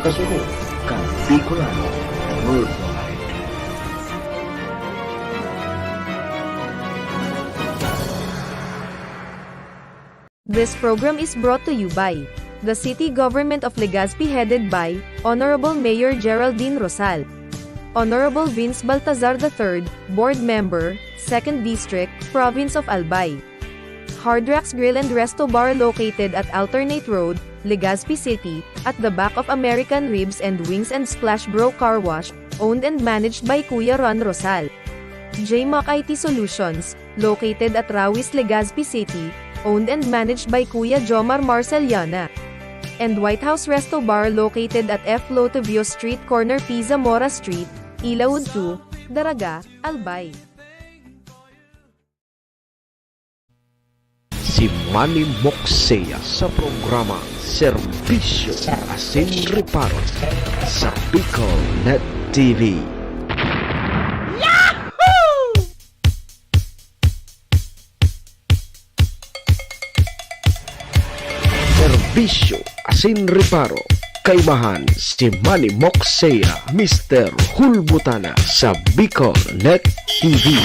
Kasunod kang Bicolano Worldwide. This program is brought to you by the City Government of Legazpi headed by Honorable Mayor Geraldine Rosal, Honorable Vince Baltazar III, Board Member, 2nd District, Province of Albay. Hard Rocks Grill and Resto Bar located at Alternate Road, Legazpi City, at the back of American Ribs and Wings and Splash Bro Car Wash, owned and managed by Kuya Ron Rosal. JMAC IT Solutions, located at Rawis, Legazpi City, owned and managed by Kuya Jomar Marceliana. And White House Resto Bar located at F. Lotavio Street Corner Pisa Mora Street, Ilaud 2, Daraga, Albay. Si Manny Moxea sa programa Serbisyo Asin Reparo sa Bicol Net TV. Serbisyo Asin Reparo. Kaibahan si Manny Moxea, Mr. Hulbutana sa Bicol Net TV.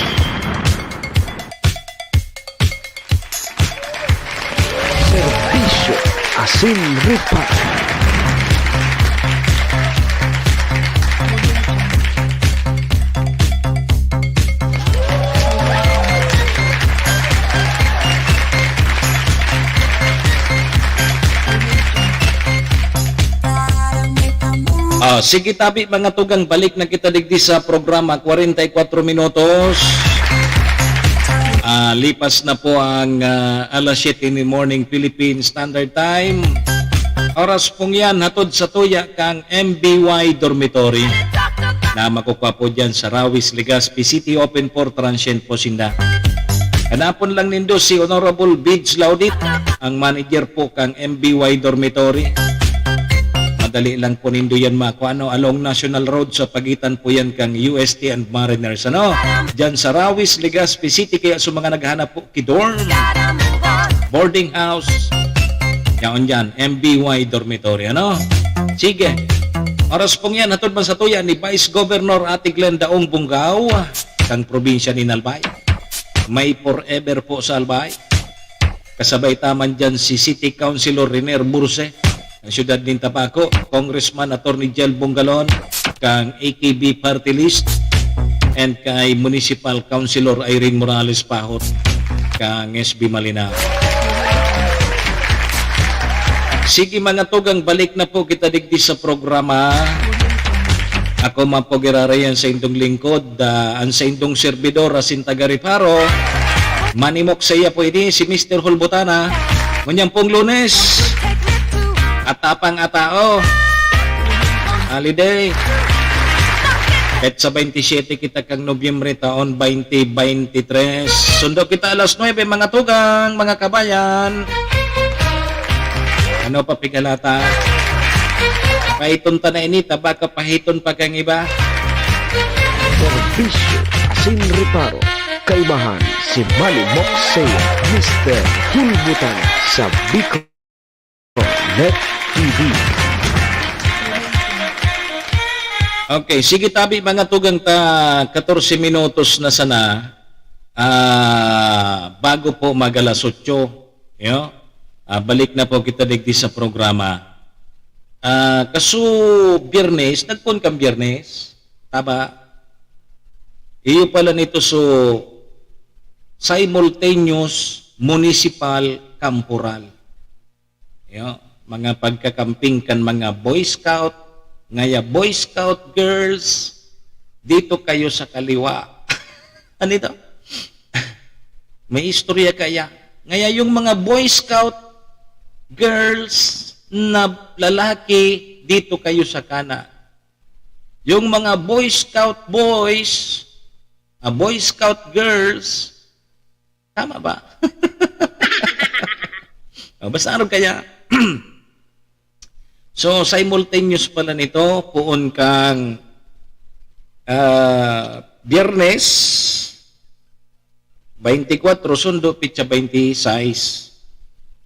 Serbisyo Asin Reparo. Sige tabi mga tugang, balik na kita digdi sa programa 44 minutos. Lipas na po ang alas 7 in the morning Philippine Standard Time. Oras pong yan hatod sa tuya kang MBY Dormitory na makukuha po dyan sa Rawis, Legazpi City, open for transient po sinda. Hanapon lang nindo si Honorable Bids Laudit, ang manager po kang MBY Dormitory. Madali lang po nindo yan makuha, along National Road sa pagitan po yan kang UST and Mariners, dyan sa Rawis, Legazpi City. Kaya sa mga naghahanap po kidorm, boarding house, yaon dyan, MBY Dormitory, Sige, oras pong yan, hatod man sa tuya ni Vice Governor Ate Glen Daong Bungaw, kang probinsya ni Albay. May forever po sa Albay. Kasabay taman dyan si City Councilor Renier Burse, ang siyudad din Tabaco, Congressman Atty. Jel Bungalon, kang AKB Party List, and kay Municipal Councilor Irene Morales Pahot, kang SB Malinaw. Sige mga tugang, balik na po kita digdi sa programa. Ako man po girarayan sa indong lingkod, ang sa indong servidor, asin taga-Reparo. Manny Moxea po ini, si Mr. Hulbutana. Ngunyang pong Lunes. Atapang atao. Holiday. Kahit sa 27 kita kang Nobyembre taon 2023. Sundo kita alas 9 mga tugang, mga kabayan. Ano pa pigalata? Pahiton ta na inita, baka pahiton pa kang iba. Serbisyo asin reparo. Kaibahan si Manny Moxea, Mr. Hulbutan sa Bicol Net TV. Okay, sige tabi mga tugang ta 14 minutos na sana bago po magalas 8. Yo? Balik na po kita digdi sa programa. Kaso Biyernes, nagpun kang Biyernes, taba? Iyo pala nito so simultaneous municipal camporal. Yo, mga pagkakamping kan mga Boy Scout, ngaya Boy Scout girls, dito kayo sa kaliwa. Ano ito? May istorya kaya. Ngaya yung mga Boy Scout girls na lalaki, dito kayo sa kana. Yung mga Boy Scout boys, Boy Scout girls, tama ba? Basta ano kaya? So, simultaneous pala nito, puon kang Biyernes, 24, sundo, pitsa 26.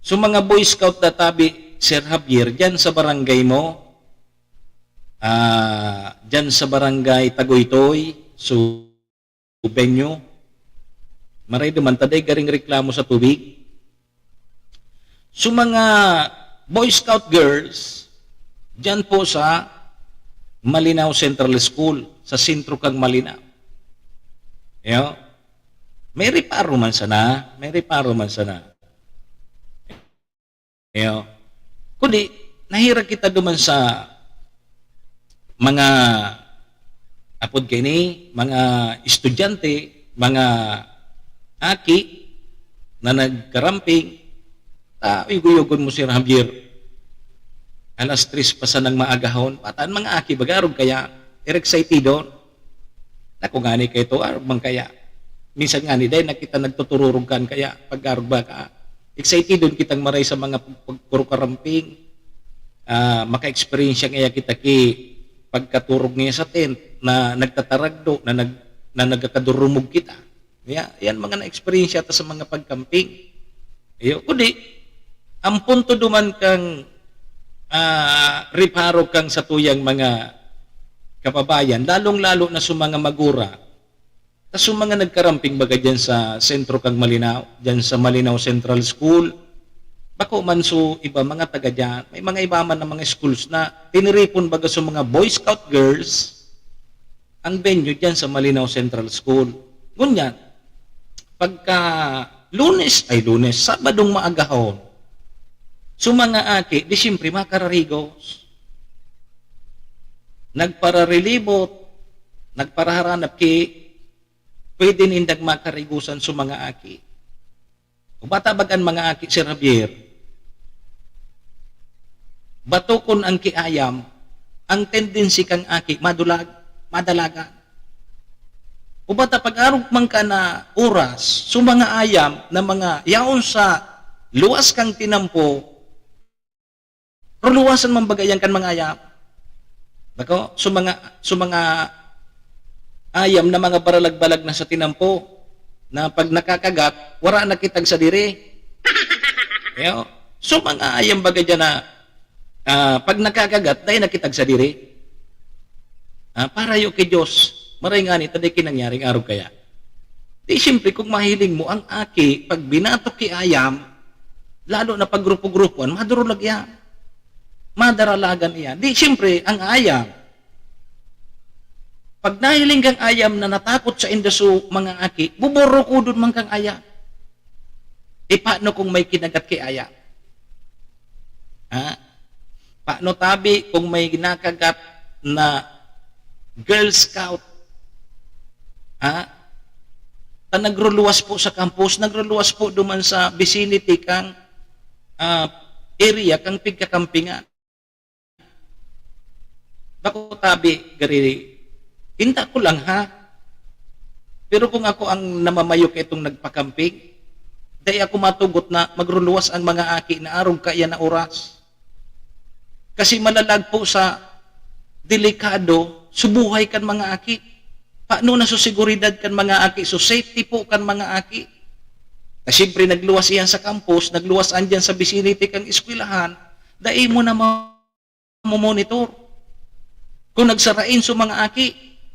So, mga Boy Scout na tabi, Sir Javier, dyan sa barangay mo, dyan sa barangay Tagoytoy, so, Benyo, maray duman, taday garing reklamo sa tubig. So, mga Boy Scout girls, dyan po sa Malinaw Central School, sa sentro kang Malinaw. Yo? May reparo man sana. Yo? Kundi, nahirag kita duman sa mga apod kini, mga estudyante, mga aki na nagkaramping, iguyugon mo si Javier. Alas 3 pa sa nang maagahon, pataan mga aki, bagarog kaya, excited doon. Naku nga ni kayo to, arog man kaya. Minsan nga ni, dahil nakita nagtutururog kan kaya, pag-arog ba ka, excited doon kitang maray sa mga pagkaramping, maka-experience kaya kita ki pagkaturog niya sa tent na nagtataragdo, na nagkakadurumog kita. Yan mga na-experience yata sa mga pagkamping. Kundi, ang punto duman kang reparo kang sa tuyang mga kababayan, lalong-lalo na sa mga magura, sa mga nagkaramping baga dyan sa sentro kang Malinaw, dyan sa Malinaw Central School, bako man so iba mga taga dyan, may mga iba man na mga schools na tiniripon baga sa mga Boy Scout girls ang venue dyan sa Malinaw Central School. Ngunyan, pagka Lunes, Sabadong maagahon, so mga aki, di siyempre makararigos, nagpararelibot, nagparaharanap ki, pwede nindag makarigusan sa mga aki. Kung batabagan mga aki, Sir Javier, batukon ang kiayam, ang tendency kang aki, madalagan. O bata pag-arog man ka na oras, so mga ayam na mga yaon sa luwas kang tinampo, pero luwasan man bagayan kan mga ayam. Bako, so mga ayam na mga baralag-balag na sa tinampo, na pag nakakagat, wala na kitag sa diri. So mga ayam baga dyan na pag nakakagat, dahil nakitag sa diri. Para yung kay Diyos, maray nga ni, taday kinangyaring araw kaya. Di siyempre, kung mahiling mo, ang aki, pag binatok ki ayam, lalo na pag grupo-grupuan, madurulag yan. Madaralagan yan. Di siyempre, ang ayam, pag nahiling kang ayam na natakot sa indaso mga aki, buburo ko doon man kang ayam. Paano kung may kinagat ki ayam? Paano tabi kung may ginakagat na Girl Scout? Nagruluwas po sa campus, nagruluwas po duman sa vicinity kang area, kang pigkakampingan. Bako tabi, gari, Hinta ko lang ha. Pero kung ako ang namamayok itong nagpakamping, dahil ako matugot na magruluwas ang mga aki na arog kaya na oras. Kasi malalag po sa delikado, subuhay kan mga aki. Paano na susiguridad kan mga aki? So safety po kan mga aki. Kasi siyempre nagluwas iyan sa campus, nagluwas andyan sa vicinity kang eskwelahan, dahil mo na monitor. Kung nagsarain sa mga aki,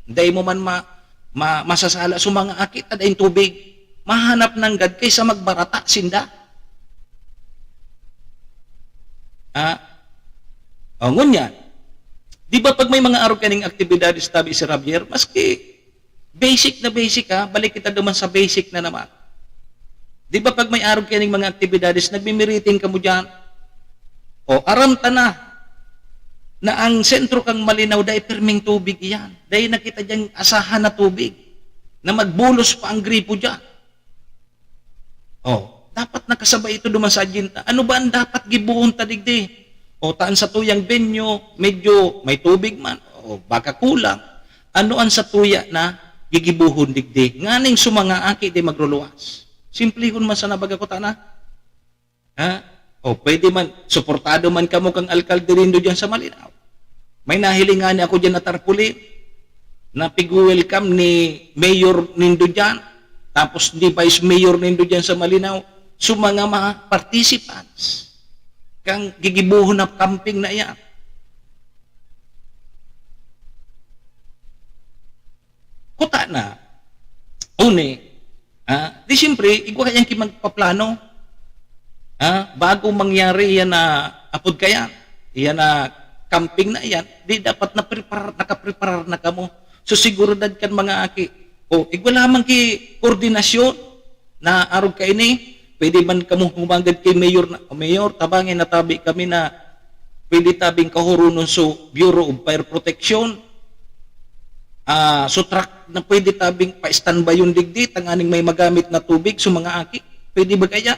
dahil mo man masasala sa mga aki, tadayin tubig, mahanap ng gad kaysa magbarata, sinda. Ngunyan, di ba pag may mga araw kaning aktibidades tabi si Javier, maski basic na basic balik kita duman sa basic na naman. Di ba pag may araw kaning mga aktibidades, nagmimiritin ka mo dyan, o aram ta na ang sentro kang Malinaw, dahil perming tubig iyan. Dahil nakita dyan asahan na tubig, na magbulos pa ang gripo dyan. Dapat nakasabay ito duman sa agenda. Ano ba ang dapat gibuhon tadigdi? Taan sa tuyang benyo, medyo may tubig man, baka kulang. Ano ang sa tuya na gigibuhon digdi? Nganing sumanga aki di magruluwas. Simplihon man sa nabaga ko tana. Pwede man, suportado man kamo kang alkalde rin dyan sa Malinaw. May nahilingan ako dyan na tarpulin, na pig-welcome ni Mayor nindo dyan, tapos ni Vice Mayor nindo dyan sa Malinaw, so mga participants, kang gigibuhon na camping na yan. Kuta na, di siyempre, igwa kayang kimagpaplano. Bago mangyari yan na apod kaya, yan na camping na yan, di dapat nakapreparar na kamo. So siguridad kan mga aki. Igwa lamang ki koordinasyon na arog ka ini, pwede man kamo humagad kay Mayor na, Mayor, tabangin na tabi kami na pwede tabing kahurunon so Bureau of Fire Protection. So truck na pwede tabing pa-standby yung digdi, tanganing may magamit na tubig sa mga aki. Pwede ba kaya?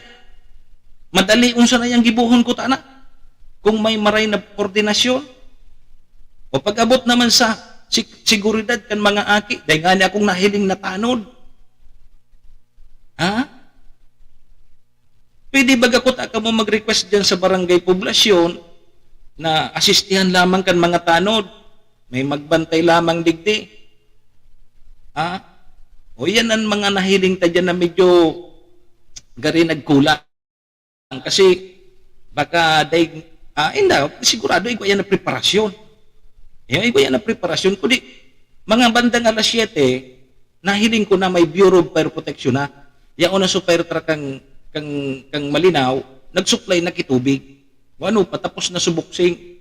Madali unsa na yung gibuhon ko tana. Kung may maray na koordinasyon. O pag-abot naman sa siguridad kan mga aki, dahil nga akong nahiling na tanod. Pwede ba ako ka mo mag-request dyan sa barangay poblasyon na asistihan lamang kan mga tanod. May magbantay lamang digdi. Yan ang mga nahiling ta dyan na medyo gari nagkulang. Kasi baka sigurado ikaw yan na preparasyon. Ikaw yan na preparasyon. Kundi mga bandang alas 7, nahiling ko na may Bureau of Fire Protection na. Yan una sa fire truck kang Malinaw, nagsupply na kitubig. Patapos na subuksing.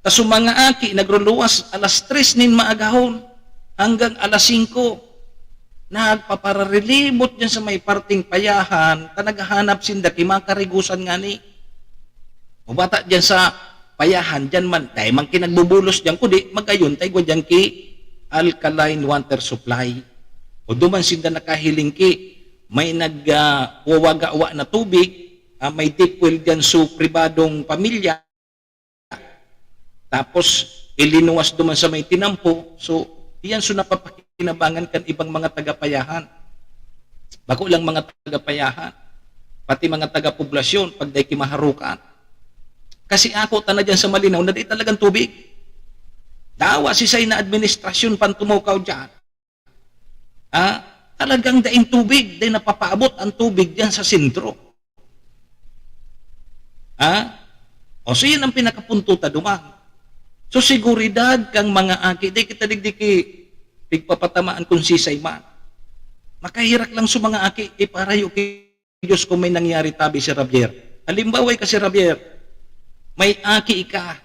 Tas mga aki, nagruluwas alas 3 nin maagahon. Hanggang alas 5, nagpapararilimot dyan sa may parting payahan, naghahanap sinda kimakarigusan nga ni. O bata dyan sa payahan, dyan man, dahil man kinagbubulos dyan, kundi magayon tayo dyan ki alkaline water supply. O duman sinda nakahiling ki, may nagwawaga-wa na tubig, may deep well dyan sa pribadong pamilya, tapos ilinuwas duman sa may tinampo, so iyan so napapakinabangan kan ibang mga tagapayahan. Bako lang mga tagapayahan, pati mga taga-poblasyon, pag dahi kimaharukan. Kasi ako, tana dyan sa Malinaw, na di talagang tubig. Dawa si say na administrasyon pantumukaw dyan. Talagang daing tubig, dahi napapaabot ang tubig dyan sa sentro. So yan ang pinakapunto ta dumang. So siguridad kang mga aki, di kita digdiki pigpapatamaan kung sisay man. Makahirak lang sa mga aki, iparayo kay Diyos kung may nangyari tabi si Javier. Halimbawa kasi Javier, may aki ika.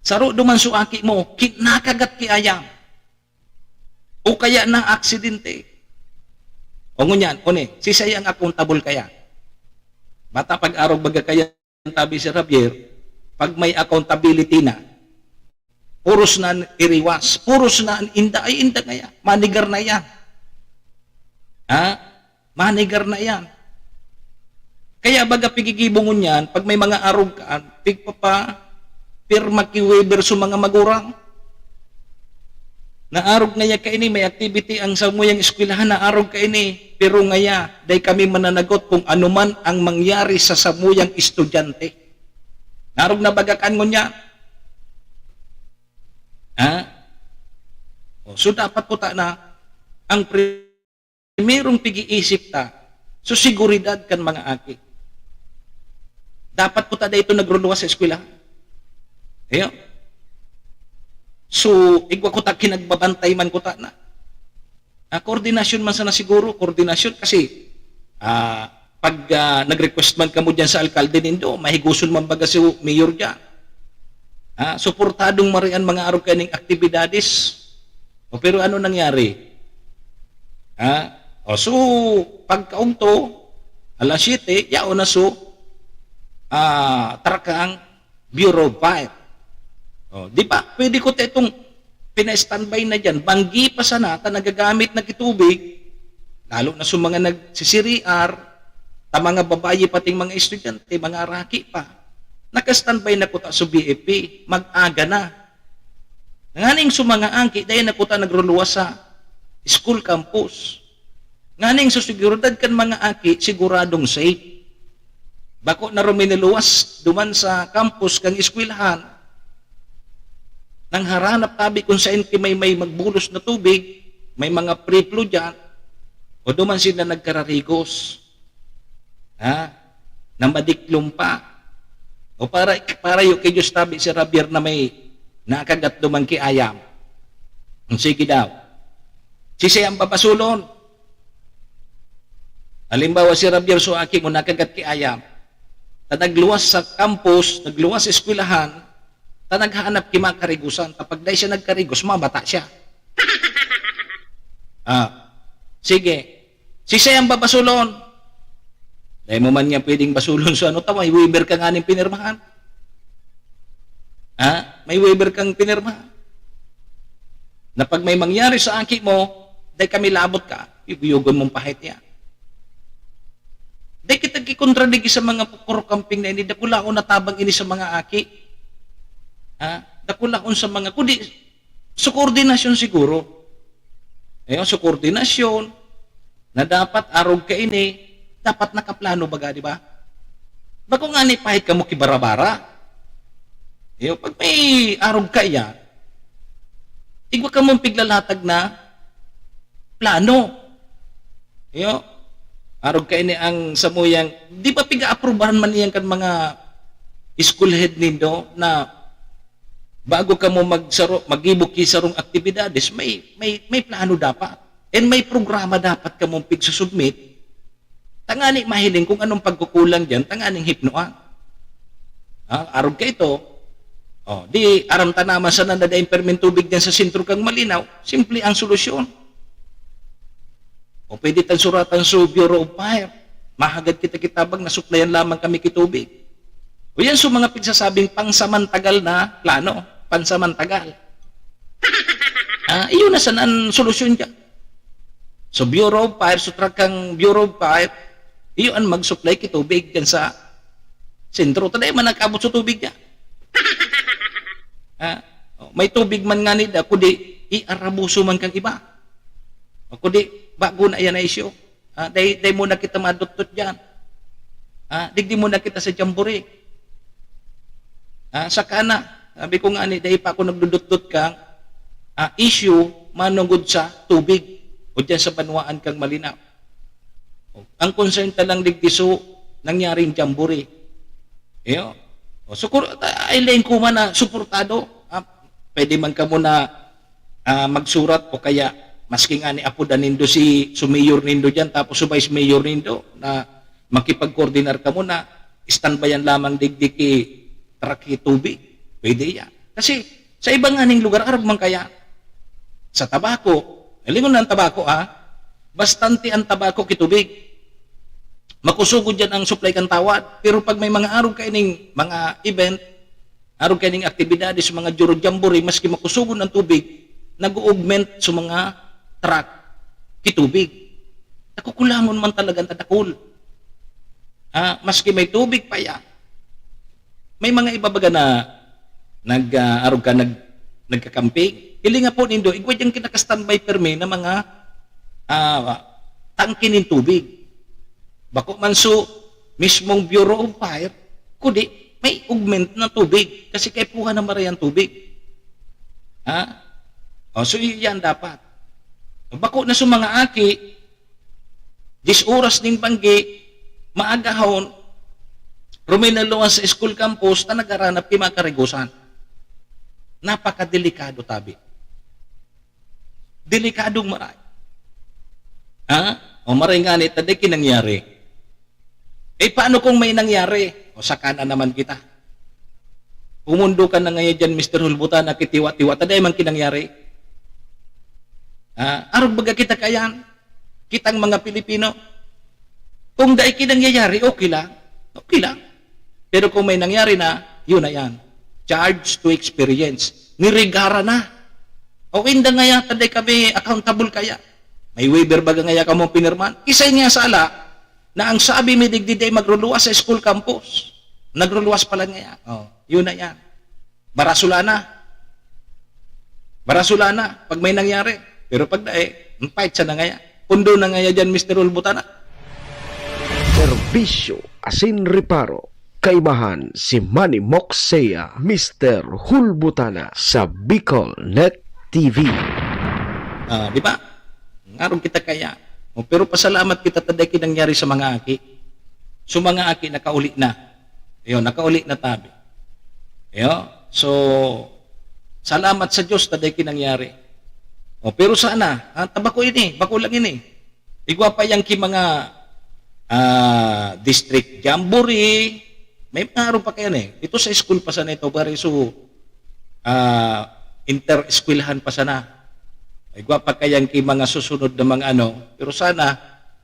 Saro duman su aki mo, nakagat ki ayam. O kaya na aksidente. O ngunyan, sisay ang accountable kaya. Bata pag-araw baga kaya tabi si Javier, pag may accountability na, puros na iriwas, puros na inda ngaya, manigar na yan. Manigar na yan. Kaya baga pigigibungon yan, pag may mga arugan, pigpapa, pirma ki waiver sa mga magurang. Naarog ngaya ka ini, may activity ang samuyang eskwelahan, naarog ka ini. Pero ngaya, day kami mananagot kung anuman ang mangyari sa samuyang estudyante. Naarog na bagakan mo niya. Ha? So dapat po ta na, ang primerong pag-iisip ta, so siguridad kan mga aki. Dapat po ta dito nagruluwas sa eskwela. Ayo. So, igwa ko ta kinagbabantay man ko ta na. Koordinasyon man sana siguro, koordinasyon kasi pag nag-request man ka mo dyan sa alkalde nindo, mahiguson man baga si mayor dyan. Suportadong marian mga araw kaning aktibidades. Pero ano nangyari? So, pagkaunto, alas 7, yao na so, tarakang Bureau of Fire. Di ba? Pwede ko itong pina-standby na dyan. Banggi pa sana, nagagamit na kitubig, lalo na sa mga nagsisiriar, mga babayi pating mga estudyante, mga raki pa. Naka-standby na ko ta sa BFP, mag-aga na. Nganing sa mga angki, dahil na ko ta nagruluwas sa school campus. Nganing sa seguridad kan mga angki, siguradong safe. Bako na ruminiluwas duman sa campus kang eskwelahan, nang haranap tabi kung saan may magbulos na tubig, may mga pre-flu dyan, o duman sila nagkararigos. Nang madiklong pa. O para yung kay Diyos tabi si Rabier na may nakagat duman ki ayam. Sige daw. Sisayang papasulon. Halimbawa si Rabier so aki mo nakagat ki ayam. Nagluwas sa campus, nagluwas sa eskwelahan, naghahanap ki mga karigusan. Kapag dahil siya nagkarigos, mabata siya. Sige. Sisayang babasulon. Dahil mo man niya pwedeng basulon sa ano, may waiver ka nga ng pinirmahan. May waiver kang pinirmahan. Na pag may mangyari sa aki mo, dahil kami labot ka, ibuyugon mong pahit niya. Dahil kita kikontradigi sa mga puro-camping na ini, dakula ko natabang ini sa mga aki. Dakulaon sa mga, kundi sa koordinasyon siguro. Sa koordinasyon, na dapat arog ka ini, dapat nakaplano baga, di ba? Bago nga ni pahit ka mo kibarabara. Pag may arog ka yan, igwa ka mong piglalatag na plano. Arog ka ini ang samuyang, di ba piga-aprobahan man iyan kan mga school head nindo na bago ka mo mag-ibuki sa rong aktibidades, may plano dapat. And may programa dapat ka mong pigsusubmit. Tangani mahiling kung anong pagkukulang dyan, tanganing hipnoan. Arog ka ito, di aram tanaman sa nanadaing permin tubig dyan sa sentro kang malinaw, simple ang solusyon. Pwede tan suratan sa Bureau of Fire, mahagad kita-kitabang nasuklayan lamang kami kitubig. O yan so mga pigsasabing pangsamantagal na plano, pansamantagal. Iyon na saan solusyon ka. So Bureau of Fire, sutra kang Bureau of Fire, iyon mag-supply kitubig dyan sa sentro. Taday man nag-abot sa tubig niya. May tubig man nga nila, kundi iarabuso man kang iba. Kundi bago na yan na isyo. Day muna kita madutot dyan. Digdi muna kita sa Jamboree. Saka na, sabi ko nga ni, dahil pa ako nagdudot-dot kang issue manungod sa tubig o dyan sa banwaan kang malinaw. Ang concern talang digdiso nangyaring Jamboree. So, ailain ko man na suportado. Pwede man ka muna magsurat o kaya maski nga ni Apo Danindo si Mayor Nindo dyan, tapos si Vice Mayor Nindo na makipag-coordinar ka muna, standbayan lamang digdiki traki tubig. Pwede yan. Kasi sa ibang aning lugar, arag man kaya. Sa tabako, lingon na ang tabako bastante ang tabako kitubig. Makusugod dyan ang supply kang tawad. Pero pag may mga arog kaining mga event, arog kaining aktibidades, mga Juro Jamboree, maski makusugod ng tubig, nag-augment sa mga truck kitubig. Nakukulamon man talagang tadakol. Maski may tubig pa yan. May mga ibabaga na nag-arog ka, nagkakamping. Ili nga po nindo, igwad yung kinaka-standby permi na mga tangke ng tubig. Bako man so, mismong Bureau of Fire, kundi may augment na tubig kasi kay puha na marayang tubig. So yan dapat. Bako na sa mga aki, 10 oras din banggi, maagahon, ruminaluan sa school campus na nagaranap kay mga karigusan. Napakadelikado tabi. Delikadong maray. O maray nga nito, di kinangyari. Paano kung may nangyari? O saka na naman kita. Pumundo ka na ngayon dyan, Mr. Hulbutan, na kitiwa-tiwa. Taday man kinangyari. Arog baga kita kayan? Kitang mga Pilipino. Kung dahil kinangyayari, okay lang. Okay lang. Pero kung may nangyari na, yun na yan. Charge to experience. Nirigara na. O hindi nga yan, taday kami accountable kaya. May waiver baga nga ka mong pinirman. Isay nga sala na ang sabi may digdiday magruluwas sa school campus. Nagruluwas pala nga yan. Yun na yan. Barasulana. Barasulana. Pag may nangyari. Pero pag fight siya na nga yan. Pundo na nga yan dyan, Mr. Ulbutana. Serbisyo asin reparo. Kaibahan si Manny Moxea, Mr. Hulbutana sa Bicol Net TV. Di ba? Ngarong kita kaya. Pero pasalamat kita taday kinangyari sa mga aki. So mga aki nakauli na. Nakauli na tabi. So salamat sa Diyos taday kinangyari. Pero sana, tabako ini, bako lang ini. Igwa pa yang ki mga district jamboree, may araw pa kayo ito sa school pa sana ito, pare so inter-eskwelahan pa sana. Igwa pa kayang ki mga susunod na mga pero sana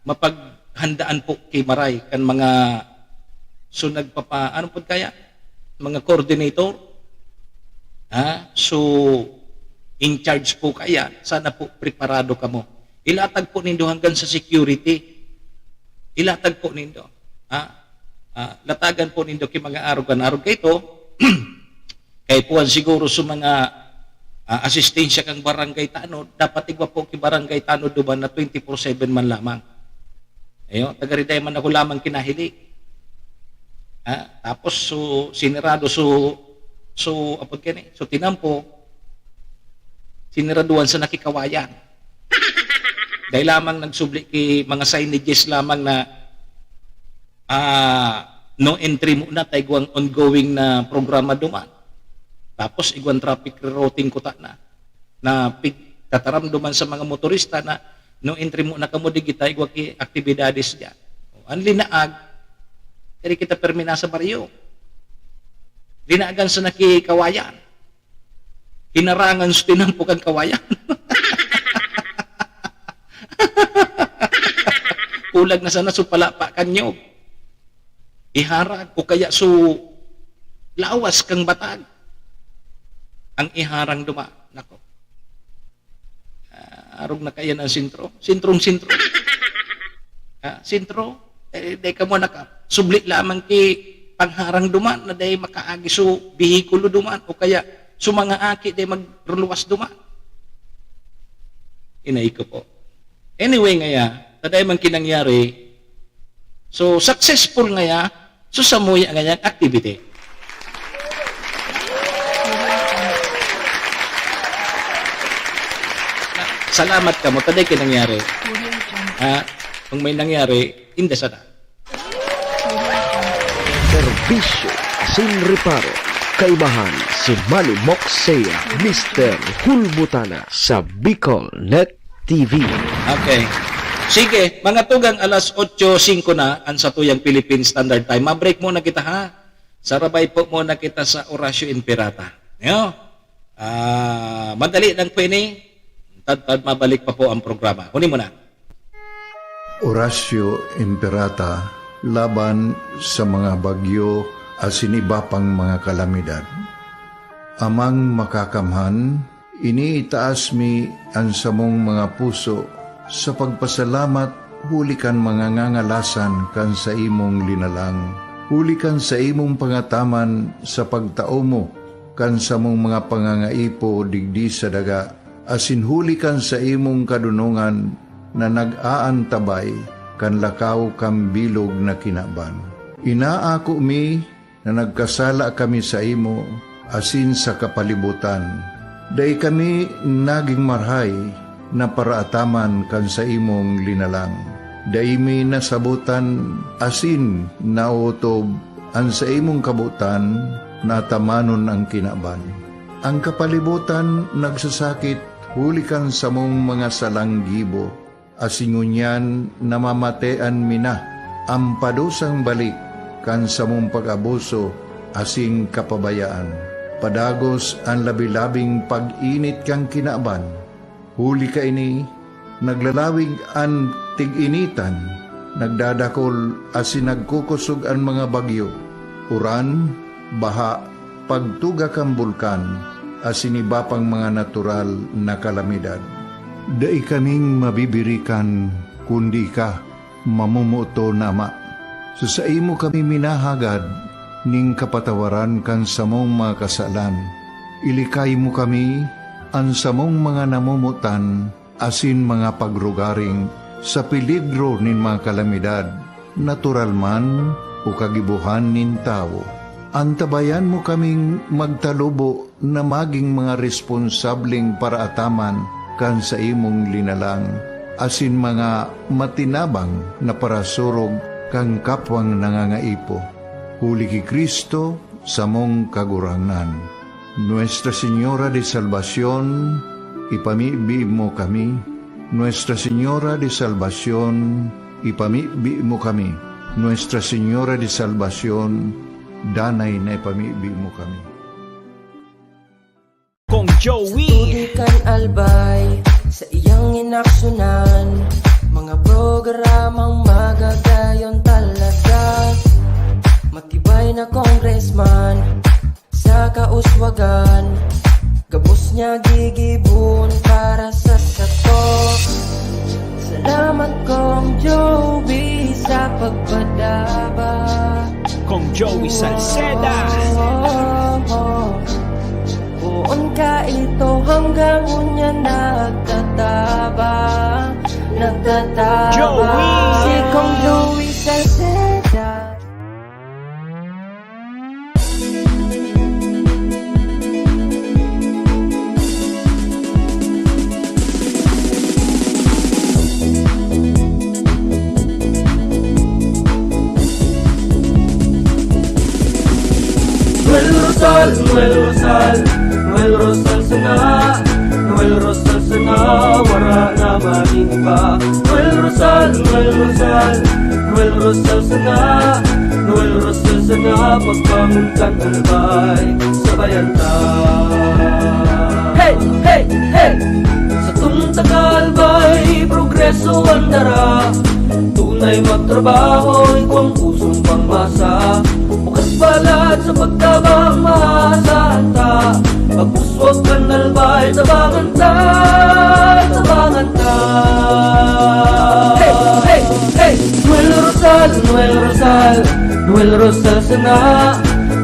mapaghandaan po kay maray kan mga sunag pa ano po kaya? Mga coordinator. So in charge po kaya, sana po preparado ka mo. Ilatag po nindo hanggang sa security. Ilatag po nindo. Latagan po nindo kay mga arog kay ito. Kay puwan siguro sa mga asistensya kang barangay tanod, dapat igwa po kay barangay tanod duman na 24/7 man lamang. Tagariday man ako lamang kinahili. Tapos so sinirado so apod kani, so tinampo siniraduan sa nakikawayan. Dahil lamang nagsubli ki mga signages lamang na no entry muna tayo igwang ongoing na programa duman. Tapos igwang traffic rerouting ko na tataram duman sa mga motorista na no entry muna kamo digita igwa ki aktibidades diyan. Ang linaag, kaya kita permina sa baryo. Linaagan sa nakikawayan. Hinarangan sa tinampo kang kawayan. Ulag na sana supala pa kanyo. Iharag o kaya lawas kang batag. Ang iharang duma. Nako. Arog na kaya ng sintro. Sintro. Sintro. Day ka mo subli lamang ki pangharang duman na day makaagi bihikulo duman o kaya mga aki day magruluwas duman. Inay ko po. Anyway ngaya, taday man kinangyari, so successful ngaya, so samuya ngayang activity. Salamat ka mo, taday kinangyari. Kung may nangyari, hindi sana. Serbisyo asin reparo. Kaibahan si Manny Moxea, Mr. Hulbutana sa Bicol Net TV. Okay. Sige, mga tugang 8:05 na ang sa tuyang Philippine Standard Time. Ma-break muna kita ha. Sarabay po muna kita sa Orasyo Imperata. Madali lang po ini. Tad mabalik pa po ang programa. Kunin mo na. Orasyo Imperata laban sa mga bagyo asin iba pang mga kalamidad. Amang makakamhan, iniitaas mi ang samong mga puso sa pagpasalamat huli kan mga ngangalasan kan sa imong linalang. Huli kan sa imong pangataman sa pagtao mo kan sa mong mga pangangaipo digdi sa daga, asin huli kan sa imong kadunungan na nag-aantabay kan lakaw kam bilog na kinaban. Inaako mi na nagkasala kami sa imo, asin sa kapalibutan. Day kami naging marhay na paraataman kan sa imong linalang. Day mi nasabutan asin nautob ang sa imong kabutan na tamanon ang kinaban. Ang kapalibutan nagsasakit hulikan sa mong mga salanggibo, asingunyan namamatean mina ang padusang balik kan sa mong pag-abuso asing kapabayaan. Padagos ang labi-labing pag-init kang kinaban. Huli ka ini, naglalawig ang tig-initan, nagdadakol asin nagkukusog ang mga bagyo. Uran, baha, pagtuga kang bulkan, asin iba pang mga natural na kalamidad. Dai kaming mabibirikan, kundi ka, mamumuto na ama. Sa imo kami minahagad, ning kapatawaran kan samong mga kasalan. Ilikay mo kami, ang samong mga namumutan, asin mga pagrugaring, sa peligro nin mga kalamidad, natural man o kagibuhan nin tao. Antabayan mo kaming magtalubo na maging mga responsabling paraataman kan sa imong linalang, asin mga matinabang na parasurog kang kapwang nangangaipo. Huli ki Kristo sa mong kagurangan. Nuestra Señora de Salvación, ipamibi mo kami. Nuestra Señora de Salvación, ipamibi mo kami. Nuestra Señora de Salvación, danay na ipamibi mo kami. Kong Joey Tudikan albay sa iyang inaksyonan, mga programang magagayon talaga. Matibay na congressman sa kauswagan, gabos niya gigibon para sa sato. Salamat Kong Joey sa pagpadaba. Kong Joey Salceda. Buon ka ito hanggang unya nagtataba. Joey! Si Kong Joey Salceda. Noel Rosal, Noel Rosal, Noel Rosal sana, Noel Rosal sana, wala na maring iba. Noel Rosal, Noel Rosal, Noel Rosal sana, Noel Rosal sana, pagbangon kang albay, sabayan ta. Hey, hey, hey! Sa tuntang albay, progreso ang dara, tunay magtrabaho, ikaw ang pusong pangmasa. Bukas balat sa pagtabang maasahan ta, pagpuswag kang albay, tabangan ta, tabangan ta. Hey, hey, hey! Noel Rosal, Noel Rosal, Noel Rosal sana,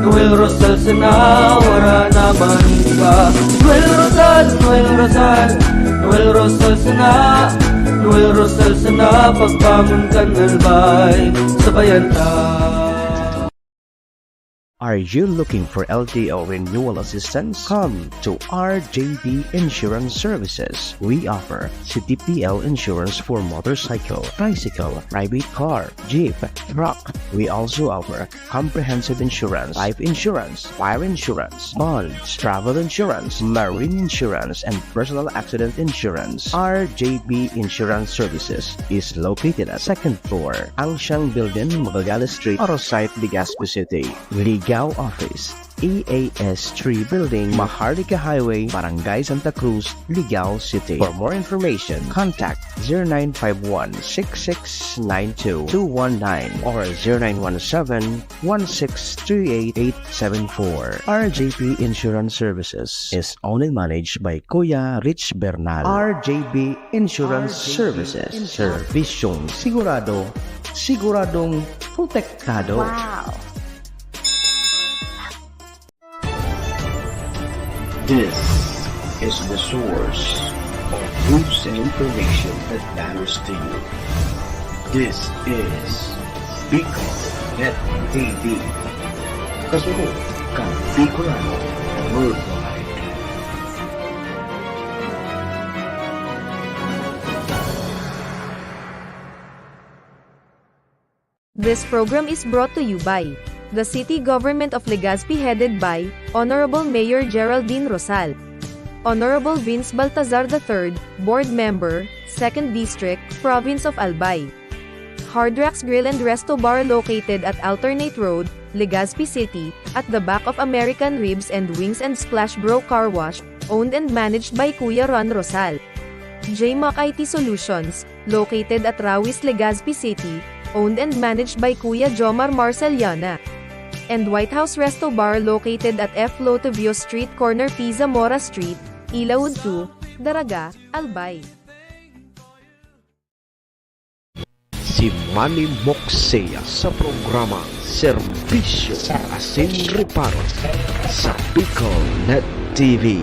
Noel Rosal sana, wala na maring iba. Noel Rosal, Noel Rosal, Noel Rosal sana, Noel Rosal sana, pagbangon kang albay, sabayan ta. Are you looking for LTO renewal assistance? Come to RJB Insurance Services. We offer CTPL insurance for motorcycle, tricycle, private car, jeep, truck. We also offer comprehensive insurance, life insurance, fire insurance, bonds, travel insurance, marine insurance, and personal accident insurance. RJB Insurance Services is located at 2nd floor, Angsiang Building, Magallanes Street, Orosite, Legazpi City. Ligao Office, EAS 3 Building, Maharlika Highway, Barangay Santa Cruz, Ligao City. For more information, contact 0951-6692-219 or 0917-1638874. RJP Insurance Services is owned and managed by Kuya Rich Bernal. RJB Insurance Services. Servisyong sigurado, siguradong protektado. Wow! This is the source of news and information that matters to you. This is Bicol Net TV. Kasunod kang Bicolano Worldwide. This program is brought to you by the City Government of Legazpi headed by Honorable Mayor Geraldine Rosal, Honorable Vince Baltazar III, Board Member, 2nd District, Province of Albay. Hard Rocks Grill and Resto Bar located at Alternate Road, Legazpi City, at the back of American Ribs and Wings and Splash Bro Car Wash, owned and managed by Kuya Ron Rosal. JMAC IT Solutions, located at Rawis, Legazpi City, owned and managed by Kuya Jomar Marceliana. And White House Resto Bar located at F. Lotavio Street corner Pisa Mora Street, Ilaud 2, Daraga, Albay. Si Manny Moxea sa programa Serbisyo Asin Reparo sa Bicol Net TV.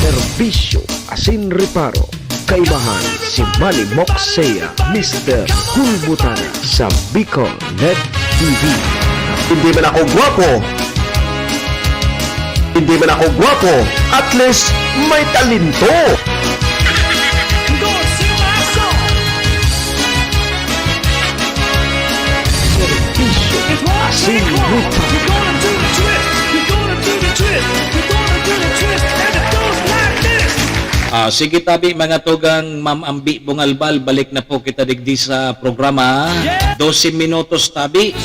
Serbisyo Asin Reparo. Kaibahan si Manny Moxea, Mr. Hulbutana sa Bicol Net TV. Hindi man ako gwapo, at least may talento. Serbisyo Asin Reparo. Sige tabi mga tugang Ma'am Ambi Bungalbal, balik na po kita digdi sa programa. 12 minutos tabi.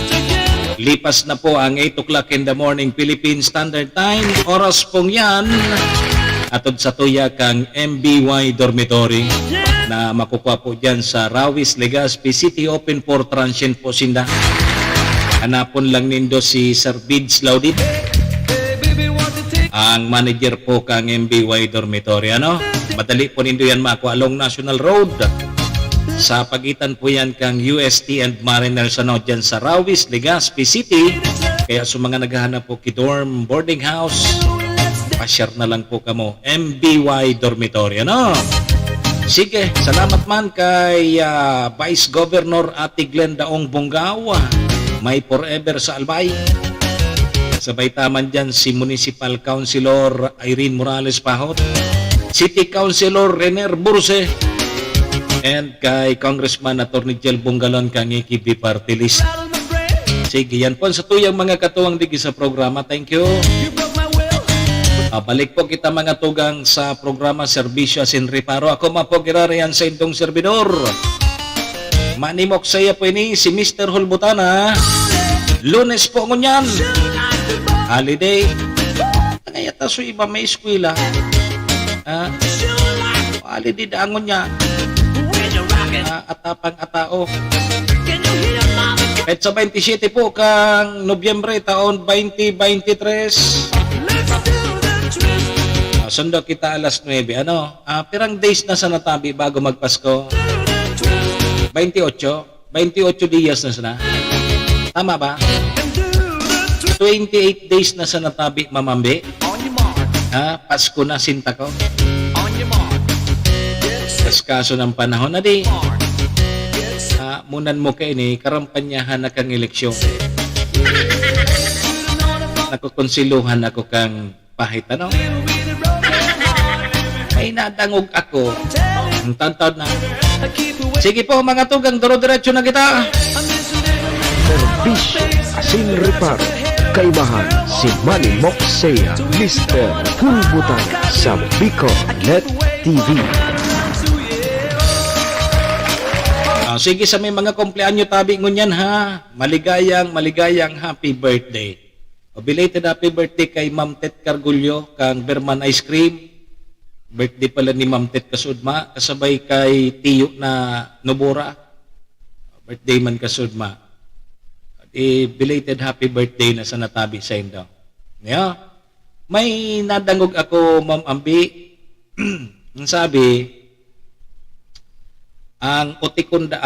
Lipas na po ang 8 o'clock in the morning Philippine Standard Time. Oras pong yan. Atod sa tuya kang MBY Dormitory na makukuha po dyan sa Rawis, Legazpi City. Open for transient po sinda. Hanapon lang nindo si Sir Bids Laudit, ang manager po kang MBY Dormitory. Madali po nindo yan makuha along National Road. Sa pagitan po yan kang UST and Mariners dyan sa Rawis, Legazpi City. Kaya sa mga naghahanap po kidorm boarding house, pasyar na lang po kamo MBY Dormitory. Sige, salamat man kay Vice Governor Ate Glenda Ong Bungaw, may forever sa Albay. Sabay taman dyan si Municipal Councilor Irene Morales Pahot, City Councilor Rener Burse, and kay Congressman Atty. Jel Bungalon kang Iki Party List. Sige, yan po sa tuyang mga katuwang digi sa programa. Thank you. Balik po kita mga tugang sa programa Serbisyo Asin Reparo. Ako mapogirarihan sa indong servidor. Manny Moxea po ini si Mr. Hulbutana. Lunes po ngunyan. Holiday. Ngayata so iba may eskwela. Holiday daangon niya. Atapang atao. Kahit sa 27 po kang Nobyembre taon 2023. Sundo kita alas 9. Pirang days na sa natabi bago magpasko? 28 dias na sana. Tama ba? 28 days na sa natabi, mamambi. Pasko na sinta ko. Kaso ng panahon na di. Munan mo kayo ni karampanyahan na kang eleksyon. Nakukonsiluhan ako kang pahit. May nadangog ako. Ang tantad na. Sige po mga tugang, duro-diretso na kita. Serbisyo Asin Reparo. Kaibahan si Manny Moxea, Mr. Hulbutana sa Bicol Net TV. Sige sa may mga kumpleanyo tabi ngunyan ha. Maligayang happy birthday. Belated happy birthday kay Ma'am Tet Cargulyo kang Berman Ice Cream. Birthday pala ni Ma'am Tet Kasudma. Kasabay kay Tiyo na Nobora. Birthday man Kasudma. Belated happy birthday na sa natabi sa indo. May nadangog ako, Ma'am Ambi. Sabi, ang utikunda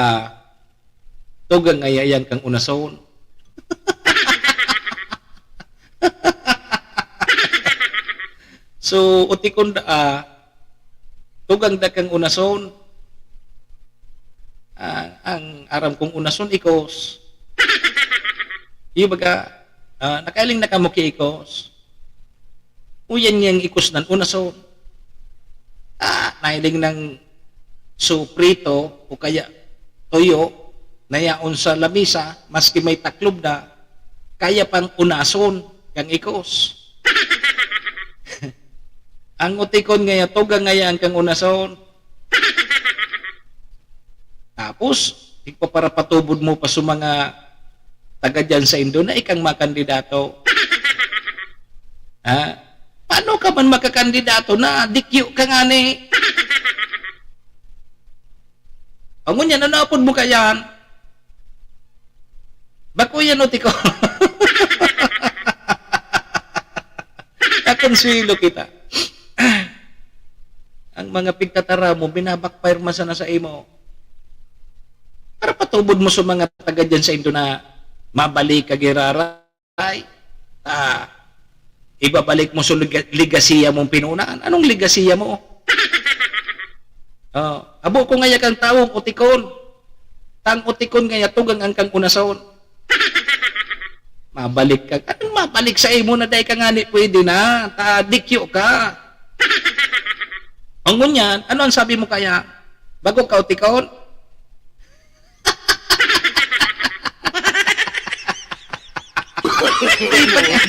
tugang ngayayang kang unason. So, utikon tugang da kang unason, ang aram kong unason ikos. Iyo baga, nakailing na kamo ki ikos. Uyan niyang ikos ng unason. Nailing ng suprito o kaya toyo na yaon sa lamisa, maski may taklob na, kaya pang unason kang ikos. Ang utikon ngaya, tugang ngaya ang kang unason. Tapos, para patubod mo pa sa mga taga dyan sa Indo na ikang makandidato. Paano ka man makakandidato na dikyo ka nga ni? Ang ngunyan, nanapod mo ka yan? Bako yan, utiko. Kakonsuelo kita. Ang mga pigtatara mo, binabakfire masana sa imo. Para patubod mo sa mga taga dyan sa Indo na mabalik ka giraray. Ibabalik mo sa ligasiya mong pinunaan. Anong ligasiya mo? Abo ko ngaya kang tawong utikon. Tang utikon ngaya tugang ang kang unason. Mabalik ka. Anong mabalik sa imo na dahi ka nga ni pwede na? Dikyo ka. Ang ngunyan, ano ang sabi mo kaya? Bago ka utikon?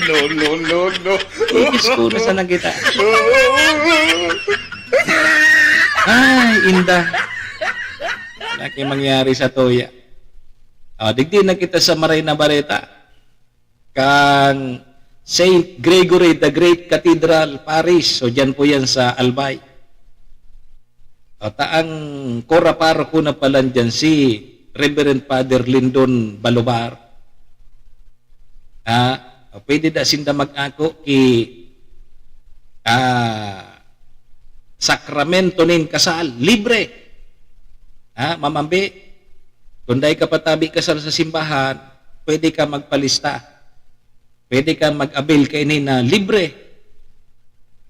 No. Iskuro sa nagita. Ay, inda. Laki mangyari sa toya. Digdi na kita sa Maray na Bareta. Kang St. Gregory the Great Cathedral, Paris. So, dyan po yan sa Albay. Taang koraparo ko na pala dyan si Reverend Father Lyndon Balobar. Pwede da sinda mag-ako ki sakramento nin kasal, libre. Mamambi, kung dahi ka patabi kasal sa simbahan, pwede ka magpalista. Pwede ka mag-abil kainin na libre.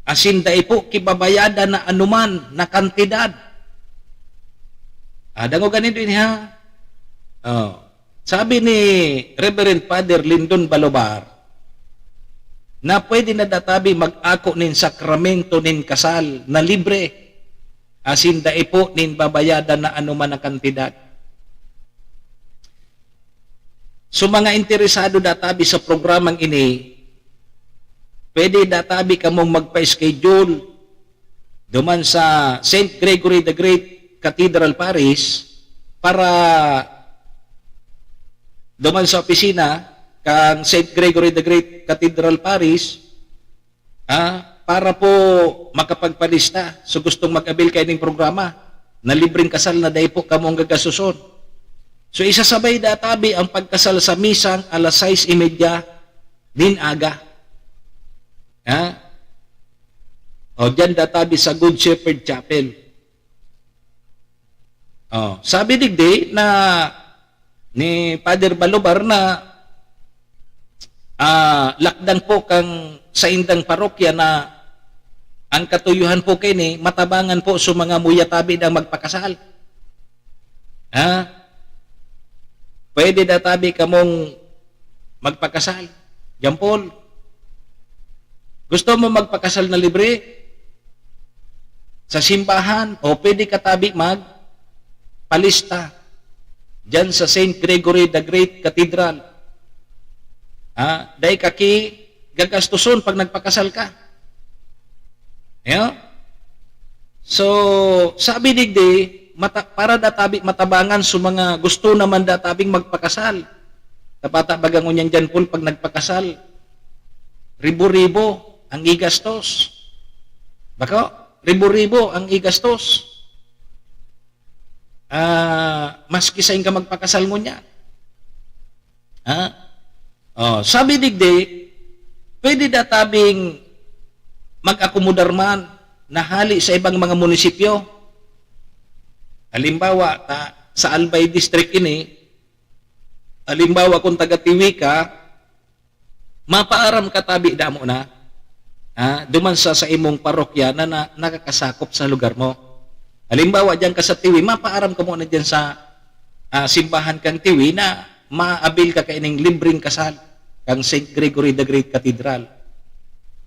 Asin dahi po, kibabayada na anuman na kantidad. Dango ganito yun ha. Sabi ni Reverend Father Lyndon Balobar, na pwede na databi mag-ako nin sakramento nin kasal na libre. Asin dahi po nin babayada na anuman na kantidad. So mga interesado databi sa programang ini, pwede databi ka mong magpa-schedule duman sa St. Gregory the Great Cathedral, Paris, para duman sa opisina kang St. Gregory the Great Cathedral, Paris, para po makapagpalista. So gustong mag-abil kayo ng programa na libreng kasal na dahi po kamong gagasuson. So isasabay databi ang pagkasal sa misang alas 6:30 din aga. Diyan databi sa Good Shepherd Chapel. Sabi digdi na ni Father Balobar na lakdan po kang sa indang parokya na ang katuyuhan po kini matabangan po sa mga muyatabi ang magpakasal. Pwede databi ka mong magpakasal. Jampol. Gusto mo magpakasal na libre? Sa simbahan, o pwede katabi magpalista dyan sa St. Gregory the Great Cathedral. Dahil kaki gagastuson pag nagpakasal ka. So, sabi digdi, para databi matabangan sa mga gusto naman databing magpakasal. Tapata bagang unyan dyan po pag nagpakasal. Ribo-ribo ang igastos. Bako? Ribo-ribo ang igastos. Maski sa ka magpakasal mo niya. Sabi digdi, pwede databing mag-akomodar man na hali sa ibang mga munisipyo. Halimbawa, sa Albay District ini, halimbawa kung taga-Tiwi ka, mapaaram ka tabi da mo na. Duman sa imong parokya na nakakasakop sa lugar mo. Halimbawa diyan ka sa Tiwi, mapaaram ka muna diyan sa simbahan kang Tiwi na maabil ka kaining libreng kasal kang St. Gregory the Great Cathedral.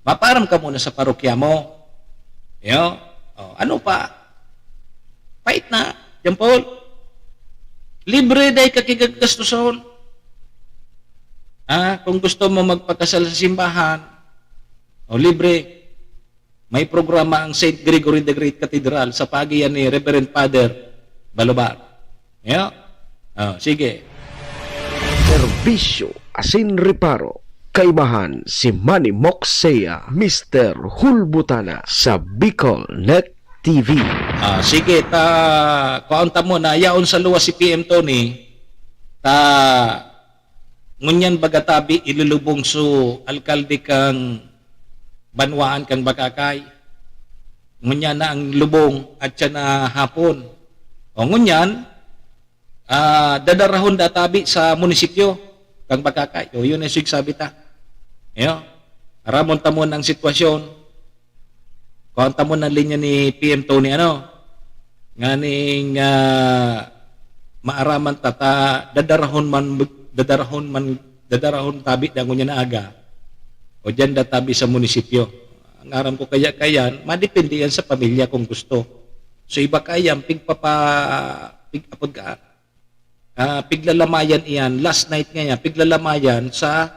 Mapaaram ka muna sa parokya mo. Ano pa? Pait na, John Paul. Libre day ka kigagastuson. Kung gusto mo magpakasal sa simbahan, libre. May programa ang St. Gregory the Great Cathedral sa pagian ni Reverend Father Balubar. Sige. Serbisyo asin reparo. Kaibahan si Manny Moxea, Mr. Hulbutana sa Bicol Net TV. Sige, kaunta mo na yaon sa luwas si PM Tony, ngunyan bagatabi ilulubong su alkalde kang banwaan kang Bakakay. Ngunyan na ang lubong at siya na hapon. Ngunyan, dadarahon databi sa munisipyo kang Bakakay. Yun ang sabi ta. Aramon tamon ang sitwasyon. Kaunta mo ng linya ni PM Tony, nganing maaraman tata dadarahon tabi da ngunya na aga o dyan databi sa munisipyo. Ang aram ko kayan, madepende yan sa pamilya kung gusto. So iba kayan, piglalamayan iyan, last night nga yan, piglalamayan sa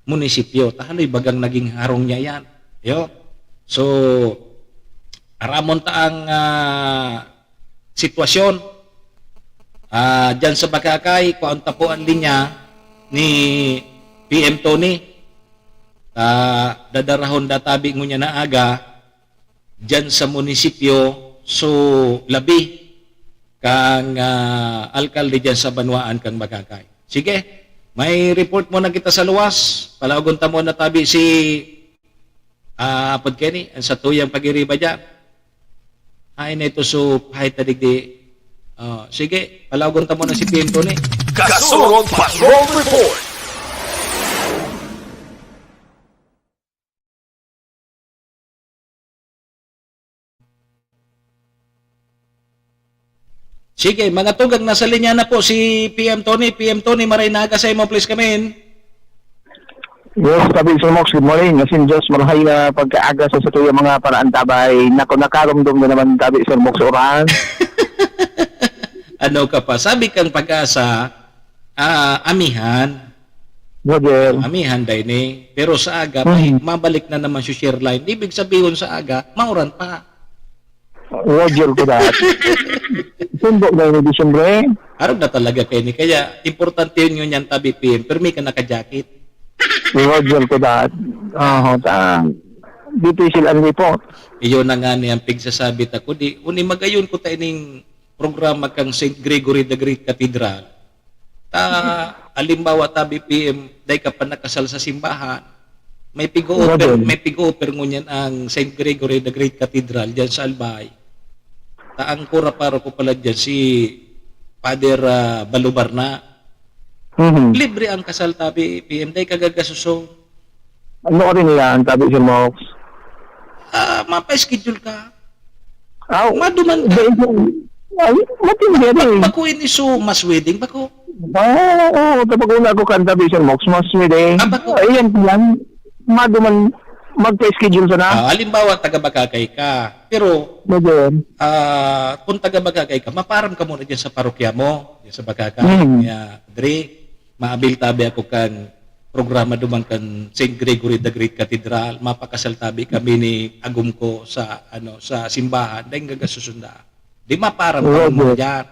munisipyo. Tahaloy bagang naging harong niya yan. So, aramon ta ang sitwasyon. Diyan sa Bakakay, kaunta po ang linya ni PM Tony. Dadarahon databi ngunya na aga diyan sa munisipyo. So, labi kang alkalde diyan sa Banwaan kang Bakakay. Sige, may report mo na kita sa luwas. Palagon ta mo na tabi si Apod Kenny, ang sa tuyang pag-iriba dyan. Ay na ito so kahit tadigdi. Sige, palagon ta mo na si PM Tony. Kasurog Patrol Report. Sige, mga tugang nasa linya na po si PM Tony. PM Tony, maray naga sa imo, please come in. Yes, sabi sa Mox, good morning. Asin Diyos, marahay na pagkaaga sa tuyo mga paraan tabay. Nakarumdum na naman tabi sa Mox oran. Ano ka pa? Sabi kang pag-asa, amihan. Roger. Amihan, Daini. Pero sa aga, mabalik na naman si share line. Ibig sabihin sa aga, mauran pa. Roger ko dahil. Sundok na yung Disyembre. Arog na talaga kayo ni. Kaya, importante yun yan tabi PM. Pero may ka naka-jacket. Roger ko dahil. Difficile ang report. Iyon na nga niyang pigsasabi ako. Uni magayon ko tayo ng programa kang St. Gregory the Great Cathedral. Alimbawa tabi PM, dahil ka pa nakasal sa simbahan. May pig-offer ngunyan ang St. Gregory the Great Cathedral dyan sa Albay. Ang kura-paro ko pala dyan si Father Balubar na. Libre ang kasal tabi PM, dahil kagagasuso. Ano ka rin yan, tabi sa Mox? Mapa-schedule ka. Maduman ka. Matindi rin. Bakuin iso mas wedding, bako? Oo, kapag una ko kanta Vision Mox, mas wedding. Ayan yan. Maduman magpa-schedule sa na. Halimbawa, taga-Bakakay ka. Pero, kung taga-Bakakay ka, maparam ka muna dyan sa parokya mo. Dyan sa Bakakay. Dre, maabil tabi ako kan programa dumang kan St. Gregory the Great Cathedral. Mapakasal tabi kami ni Agum ko sa simbahan. Dahil gagasusunda. Di maparam ka mo dyan.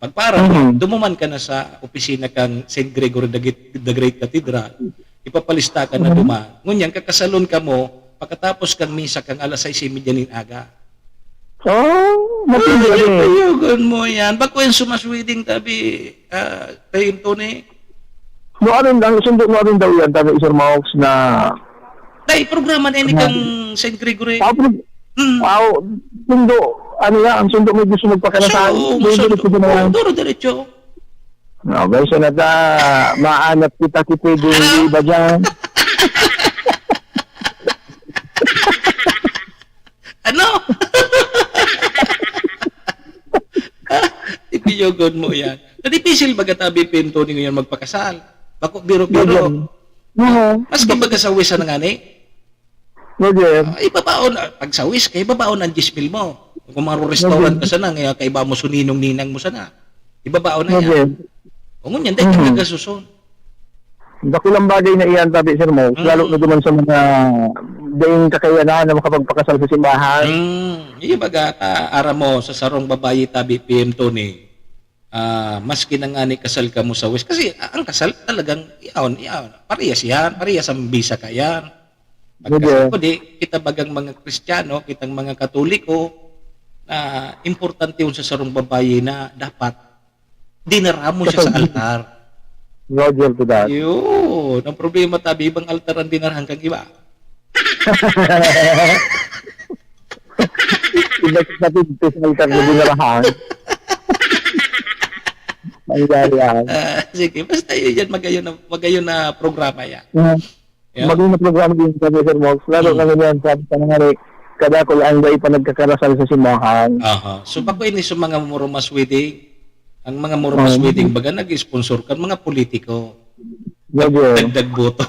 Pagparam, dumuman ka na sa opisina kang St. Gregory the Great Cathedral. Ipapalista ka na duman. Ngunyan, kakasalon ka mo, pagkatapos kang misa kang alas 6:30 nin aga. Matindi rin. Payugan mo yan. Bako yung sumaswiding tabi, PM Tony? Sundok mo rin daw yan, tabi Sir Mox na... Dahil programa na yun kang St. Gregory. Sundo, ang sundo mo gusto magpakalasan. Duro diretso. Okay, so maanap kita pwede yung iba dyan. Ano? Ipiyogod mo yan. Nadipisil baga tabi pinto ni ngayon magpakasal. Bako biro-biro. Mas kabaga sa wisa na nga ni. Ibabaon, pag sa wis, kay ibabaon ang 10,000 mo. Kung mga restaurant ka sana, kaya kaiba mo suninong ninang mo sana. Ibabaon na yan. O ngunyan, dahil talaga susun. Dakulang bagay na iyan, tabi, Sir Mo. Lalo na duman sa mga daing kakayanan na makapagpakasal sa simbahan. Iya baga, ara mo sa sarong babayi tabi PM Tony. Maski na nga ni kasal ka mo sa wis. Kasi ang kasal talagang, iyaon. Parehas yan. Parehas ang bisa ka yan. Pagkasal ko di, kita bagang mga Kristiyano, kitang mga Katoliko, na importante yun sa sarong babayi na dapat dinaramo siya sa altar. Roger to that. Yun. Ang problema tabi, ibang altar ang dinarhan kang iba. Iba sa pintis ng altar na dinarahan. Mangyari yan. Sige, basta yun yan, magayon na programa yan. Yeah. Maging na programa din sa Sir Mox. Lalo na ganyan, sabi ka nga rin, kada ko lang ba ipanagkakarasal sa simbahan. So, bako ini sa mga Moromas wedding, ang mga Moromas wedding, baga nag-sponsor kan mga politiko. Dagdag boto.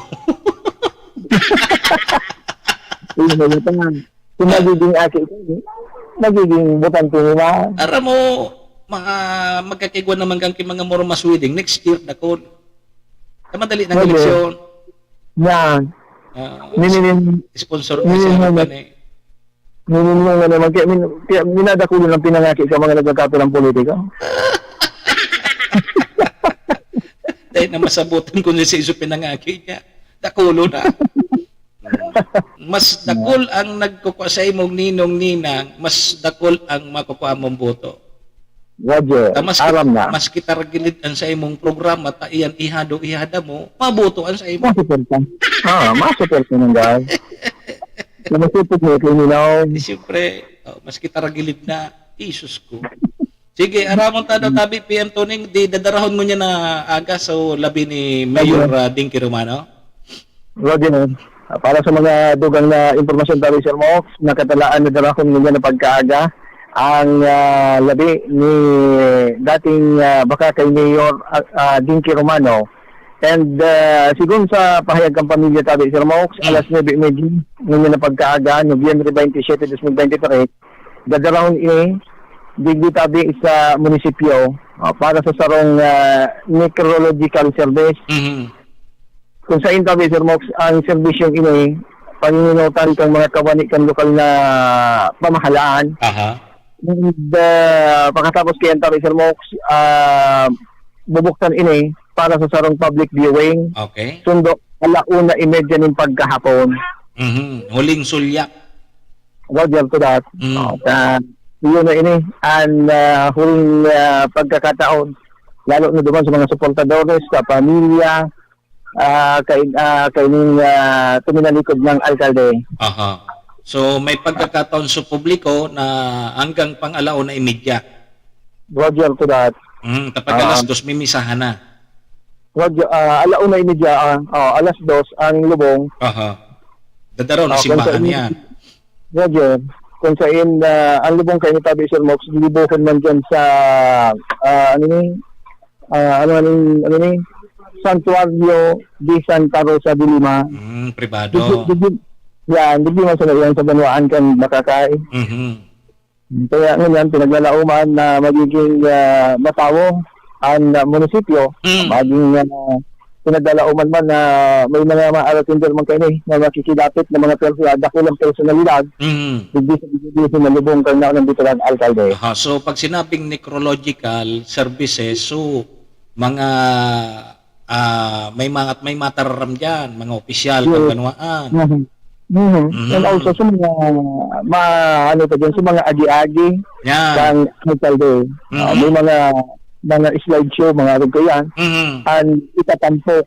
Kung magiging aki ito, magiging butante nila. Ara mo, magkakigwa naman kang mga Moromas wedding, next year na ko. Kamadali ng eleksyon. Yan. Sponsor ko siya naman eh. Kaya minadakulo ng pinangaki sa mga nagkakato ng politika. Dahil na masabutan ko niya sa iso pinangaki niya. Dakulo na. Mas dakol ang nagkukuha sa imong ninong-ninang, mas dakol ang makukuha mong boto. Roger, aram na. Mas kita ragilitan sa imong programa, ta iyan ihada mo, mabotoan sa imong. Masupertan ng guys. Masupot mo ito nila. Siyempre, mas kita ragilid na, Isus ko. Sige, aramon ta daw tabi, PM Toning, di dadarahon mo niya na aga sa labi ni Mayor Dinky Romano. Roger, para sa mga dugang na impormasyon tabi, Sir Mox, nakatalaan na darahon mo niya na pagkaaga ang labi ni dating baka kay Mayor Dinky Romano. And sigun sa pahayag ng pamilya tabi, Sir Mox, alas 9:30 ngayon na pagkaaga, Nobyembre 27, 2023, dadarahon ini digdi tabi sa munisipyo para sa sarong necrological service. Kung sa tabi, Sir Mox, ang serbisyong ini, panginutan kang mga kawani kang lokal na pamahalaan. And pagkatapos kayan tabi, Sir Mox, bubuksan ini para sa sarong public viewing. Okay. Sundo, 1:30 ng pagkahapon. Huling sulyak. Roger to that. Yun na ini. And huling pagkakataon, lalo na duman sa mga suportadores, sa pamilya, kaining tuminalikod ng alkalde. So may pagkakataon sa publiko na hanggang pang-alaon na imedya. Roger to that. Kapag alas 2 mimisahan na. Roger, alaon na imedya, alas 2 ang lubong. Dadaraw na simbahan yan. Roger, kung saan ang lubong kayo ni Tabi, Sir Mox, libuhon man dyan sa Santuario di Santa Rosa de Lima. Privado. Yan, hindi man sa nayan sa Banuaan kang makakay. Kaya ngayon, pinaglalauman na magiging matawo ang munisipyo. Maging pinaglalauman man na may mga maaratinder man kayo na makikilapit na mga dakulang personalidad. Hindi sa nalubong kang naunang dito ng alkalde. So pag sinabing necrological services, so mga may matararam dyan, mga opisyal ng Banuaan. And also sa mga sa mga agi-agi ng alkalde. May mga slideshow, mga rugo yan. And itatampo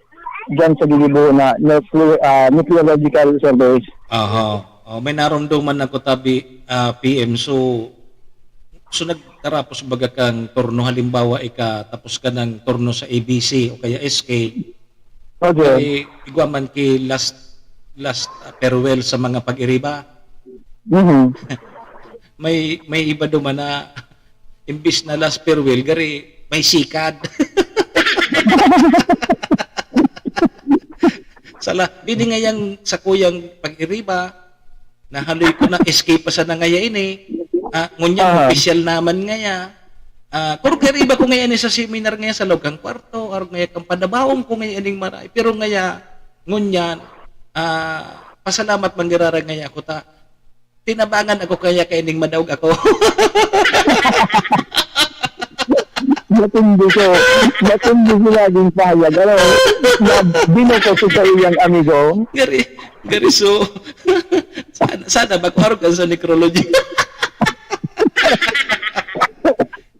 dyan sa gilibo na meteorological service. May naramdaman ako tabi, PM. So, So nagtarapos baga kang turno, halimbawa tapos ka ng turno sa ABC o kaya SK, Okay. igwaman ki last farewell sa mga pag-iriba. Mhm. May iba duman na imbis na last farewell, gari may sikad. Sala, bini ngayang sa kuyang pag-iriba, nahaloy ko na escape pa sa nangaya ini. Ngunya, official naman ngaya. Kung kariba ko ngayon sa seminar ngaya sa Logang Kwarto, or ngaya kang padabawang ko ngayon ining maray. Pero ngaya, ngunyan, pasalamat manggirara ngaya ako ta. Tinabangan ako kaya kaining madaog ako. Matindi ko laging pahayag. Ano, bino ko sa iyang amigo. Gari so, sana mag-arog ka sa necrology.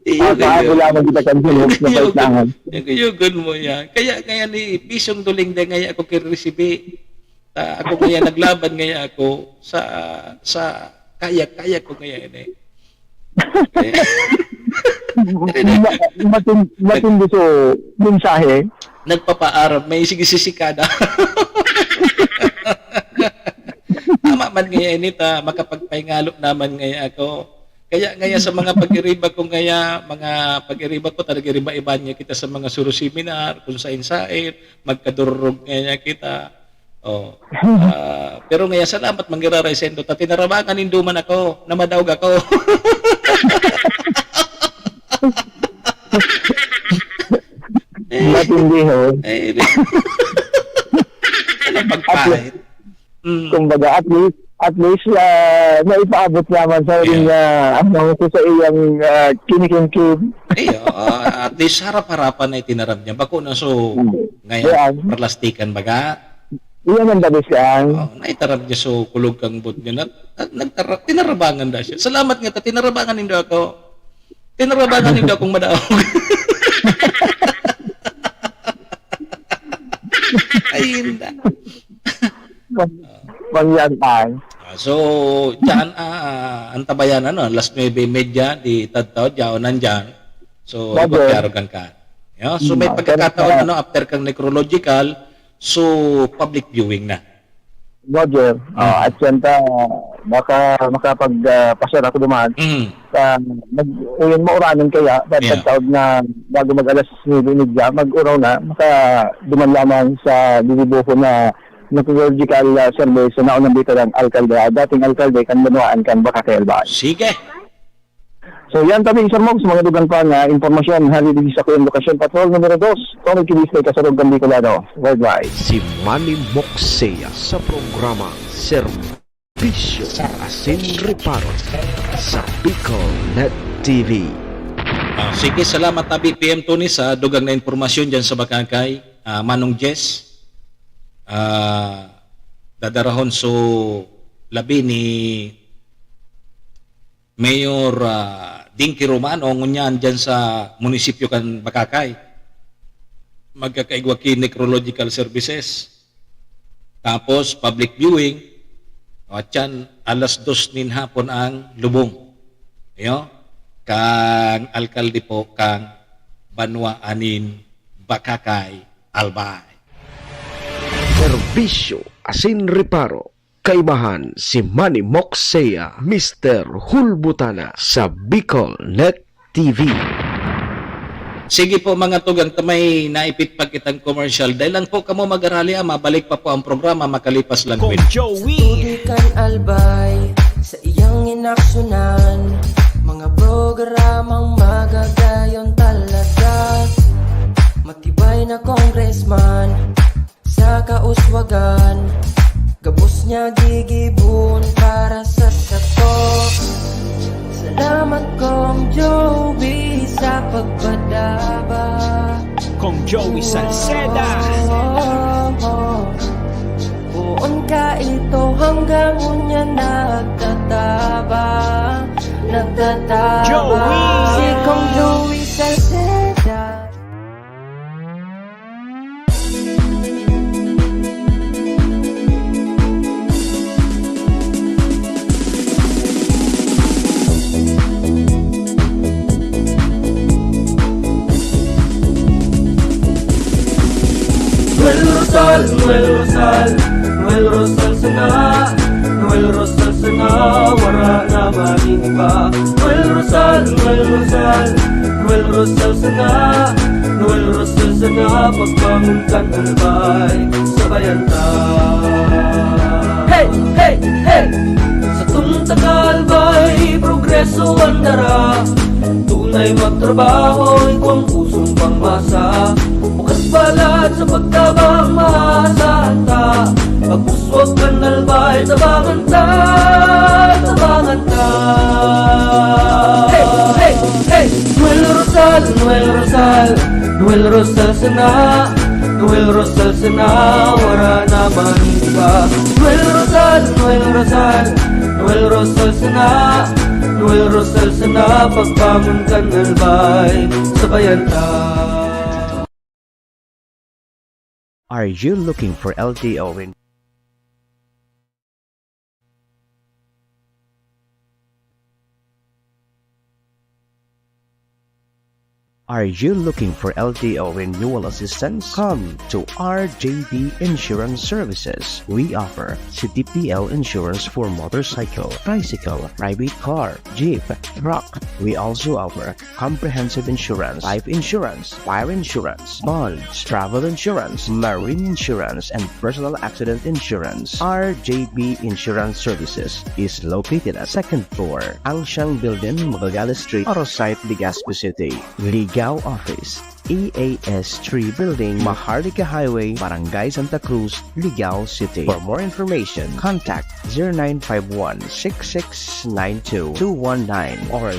Ako lamang kita kansilip na kailangan. Yugon mo yan. Kaya ni Pisong Duling de ngaya ako kiresibi. Ako kaya naglaban ngaya ako sa kaya ko ngaya ini. Matindi so mensahe. Nagpapaaral, may sigisisikada. Tama man ngaya ini ta, makapagpahingalok naman ngaya ako. Kaya ngaya sa mga pag-iriba ko ngaya, mga pag-iriba ko talaga riba-iba niya kita sa mga suro seminar, kung sain-sain, magkadurog ngaya kita. Pero ngaya salamat manggiraray sendo, ta tinarabangan induman ako, namadawg ako. Matindi ho. Anong pagpahit? Kumbaga, at least naipaabot naman sa rin ang sa iyang kinikimkim. At least harap-harapan na itinarap niya. Bako na so, ngayon, perlastikan baga. Iyan ang dabis yan. Naitarap niya so, kulog kang boot niya. Tinarabangan na siya. Salamat nga, tinarabangan nindo ako. Tinarabangan nindo akong madaog. Ayun na. Pangyantang. So, dyan, ang tabayan, last 9:30 di tadtaw, dyan, nandyan. So, ipapiarogan ka. So, may pagkakataon, after kang necrological, so, public viewing na. Roger. At yan baka makapagpasar ako dumaan. Mag-uyan mauranin kaya, tagtaod na bago mag-alas 9:30, mag-uraw na, maka duman lamang sa didibuko na necrological service na naunang dito ng alkalde. Dating alkalde, kan manuaan kan baka kay Albay. Sige. So yan tabing Sir Mogs, mga dugang pa nga impormasyon, halibig sa kuyang lokasyon patrol numero 2, Tony Kibisay, Kasarugan Bicolano, worldwide. Si Manny Moxea sa programa Serbisyo Asin Reparo sa Bicol Net TV. Sige, salamat na BPM Tony sa dugang na informasyon dyan sa Bakakay. Manong Jess, dadarahon so labi ni Mayor Dinky Romano ngunyan dyan sa munisipyo kan Bakakay. Magkakaigwa ki necrological services. Tapos public viewing. At yan, alas 2 nin hapon ang lubong. Kang alkalde po kang Banwa Anin Bakakay Albay. Serbisyo Asin Reparo. Kaibahan si Manny Moxea, Mr. Hulbutana sa Bicol Net TV. Sige po mga tugang, tamay naipit pa kitang commercial. Dahil lang po kamo mag-arali, mabalik pa po ang programa makalipas lang. Tudikan albay sa iyang inaksyonan, mga programang magagayon talaga. Matibay na congressman sa kauswagan, gabos niya gigibon para sa satok. Salamat Kong Joey sa pagpadaba. Kong Joey Salceda. Buon ka ito hanggang unya nagtataba. Joey! Si Kong Joey Salceda. Noel Rosal, Noel Rosal, Noel Rosal sana, Noel Rosal sana, wala na maring iba. Noel Rosal, Noel Rosal, Noel Rosal sana, Noel Rosal sana, pagbangon ka albay, sabayan ta. Hey, hey, hey! Sa tuntagalbay, progreso ang dara. Tunay magtrabaho, ikaw ang pusong pangmasa. Bukas balat sa pagtabang maasahan ta. Pagpuswag ka nalbay, tabangan ta, tabangan ta. Hey, hey, hey! Noel Rosal, Noel Rosal, Noel Rosal sana, Noel Rosal sana, wala na maring iba. Noel Rosal, Noel Rosal, Noel Rosal sana, Noel Rosal sana, pagbangon ka nalbay, sabayan ta. Are you looking for LTO in Are you looking for LTO renewal assistance? Come to RJB Insurance Services. We offer CTPL insurance for motorcycle, bicycle, private car, jeep, truck. We also offer comprehensive insurance, life insurance, fire insurance, bonds, travel insurance, marine insurance, and personal accident insurance. RJB Insurance Services is located at 2nd floor, Angshan Building, Magallanes Street, Orosite, Legazpi City. Ligao Office, EAS 3 Building, Maharlika Highway, Barangay Santa Cruz, Ligao City. For more information, contact 0951-6692-219 or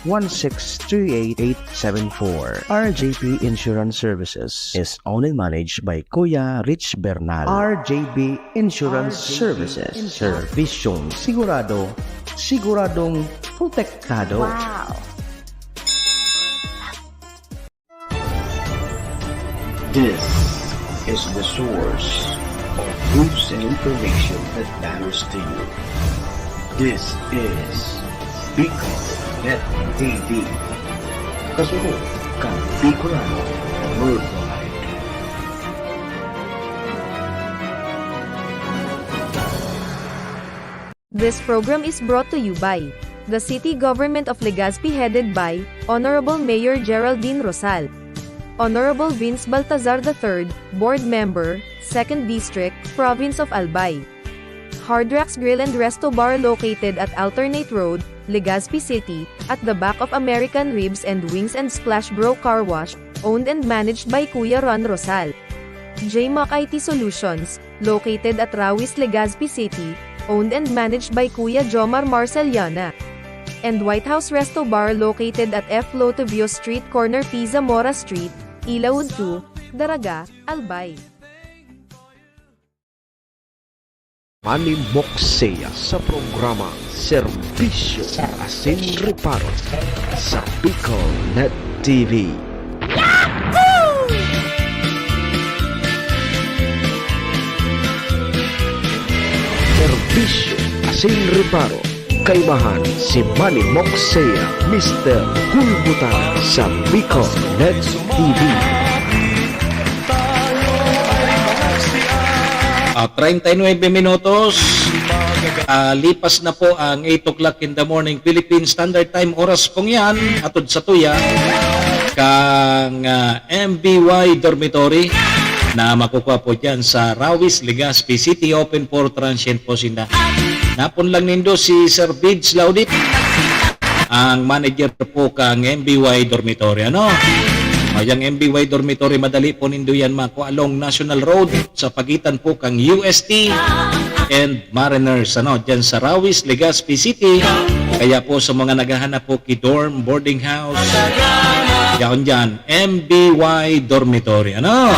0917-1638874. RJB Insurance Services is owned and managed by Kuya Rich Bernal. RJB Insurance Services. Servisyong sigurado, siguradong protektado. Wow! This is the source of news and information that matters to you. This is Bicol Net TV. Kasunod kang Bicolano Worldwide. This program is brought to you by the City Government of Legazpi headed by Honorable Mayor Geraldine Rosal, Honorable Vince Baltazar III, Board Member, 2nd District, Province of Albay. Hard Rocks Grill and Resto Bar located at Alternate Road, Legazpi City, at the back of American Ribs and Wings and Splash Bro Car Wash, owned and managed by Kuya Ron Rosal. JMAC IT Solutions, located at Rawis, Legazpi City, owned and managed by Kuya Jomar Marceliana. And White House Resto Bar located at F. Lotavio Street Corner P. Zamora Street, Ilaud 2, Daraga, Albay. Manimokseya sa programa Serbisyo Asin Reparo sa Bicol Net TV. Serbisyo Asin Reparo. Kaibahan si Manny Moxea, Mr. Hulbutan sa Bicol Net TV. 39 minutos. Lipas na po ang 8 o'clock in the morning Philippine Standard Time. Oras pong yan, atod sa tuya, kang MBY Dormitory na makukuha po dyan sa Rawis, Legazpi City. Open for transient po sinda. Napon lang nindo si Sir Bids Laudit, ang manager po kang MBY Dormitory. Ano? Mayang MBY Dormitory, madali po nindo yan makuha along National Road sa pagitan po kang UST and Mariners. Ano? Dyan sa Rawis, Legazpi City. Kaya po sa mga naghahanap po ki-dorm, boarding house, dyan, MBY Dormitory. Ano?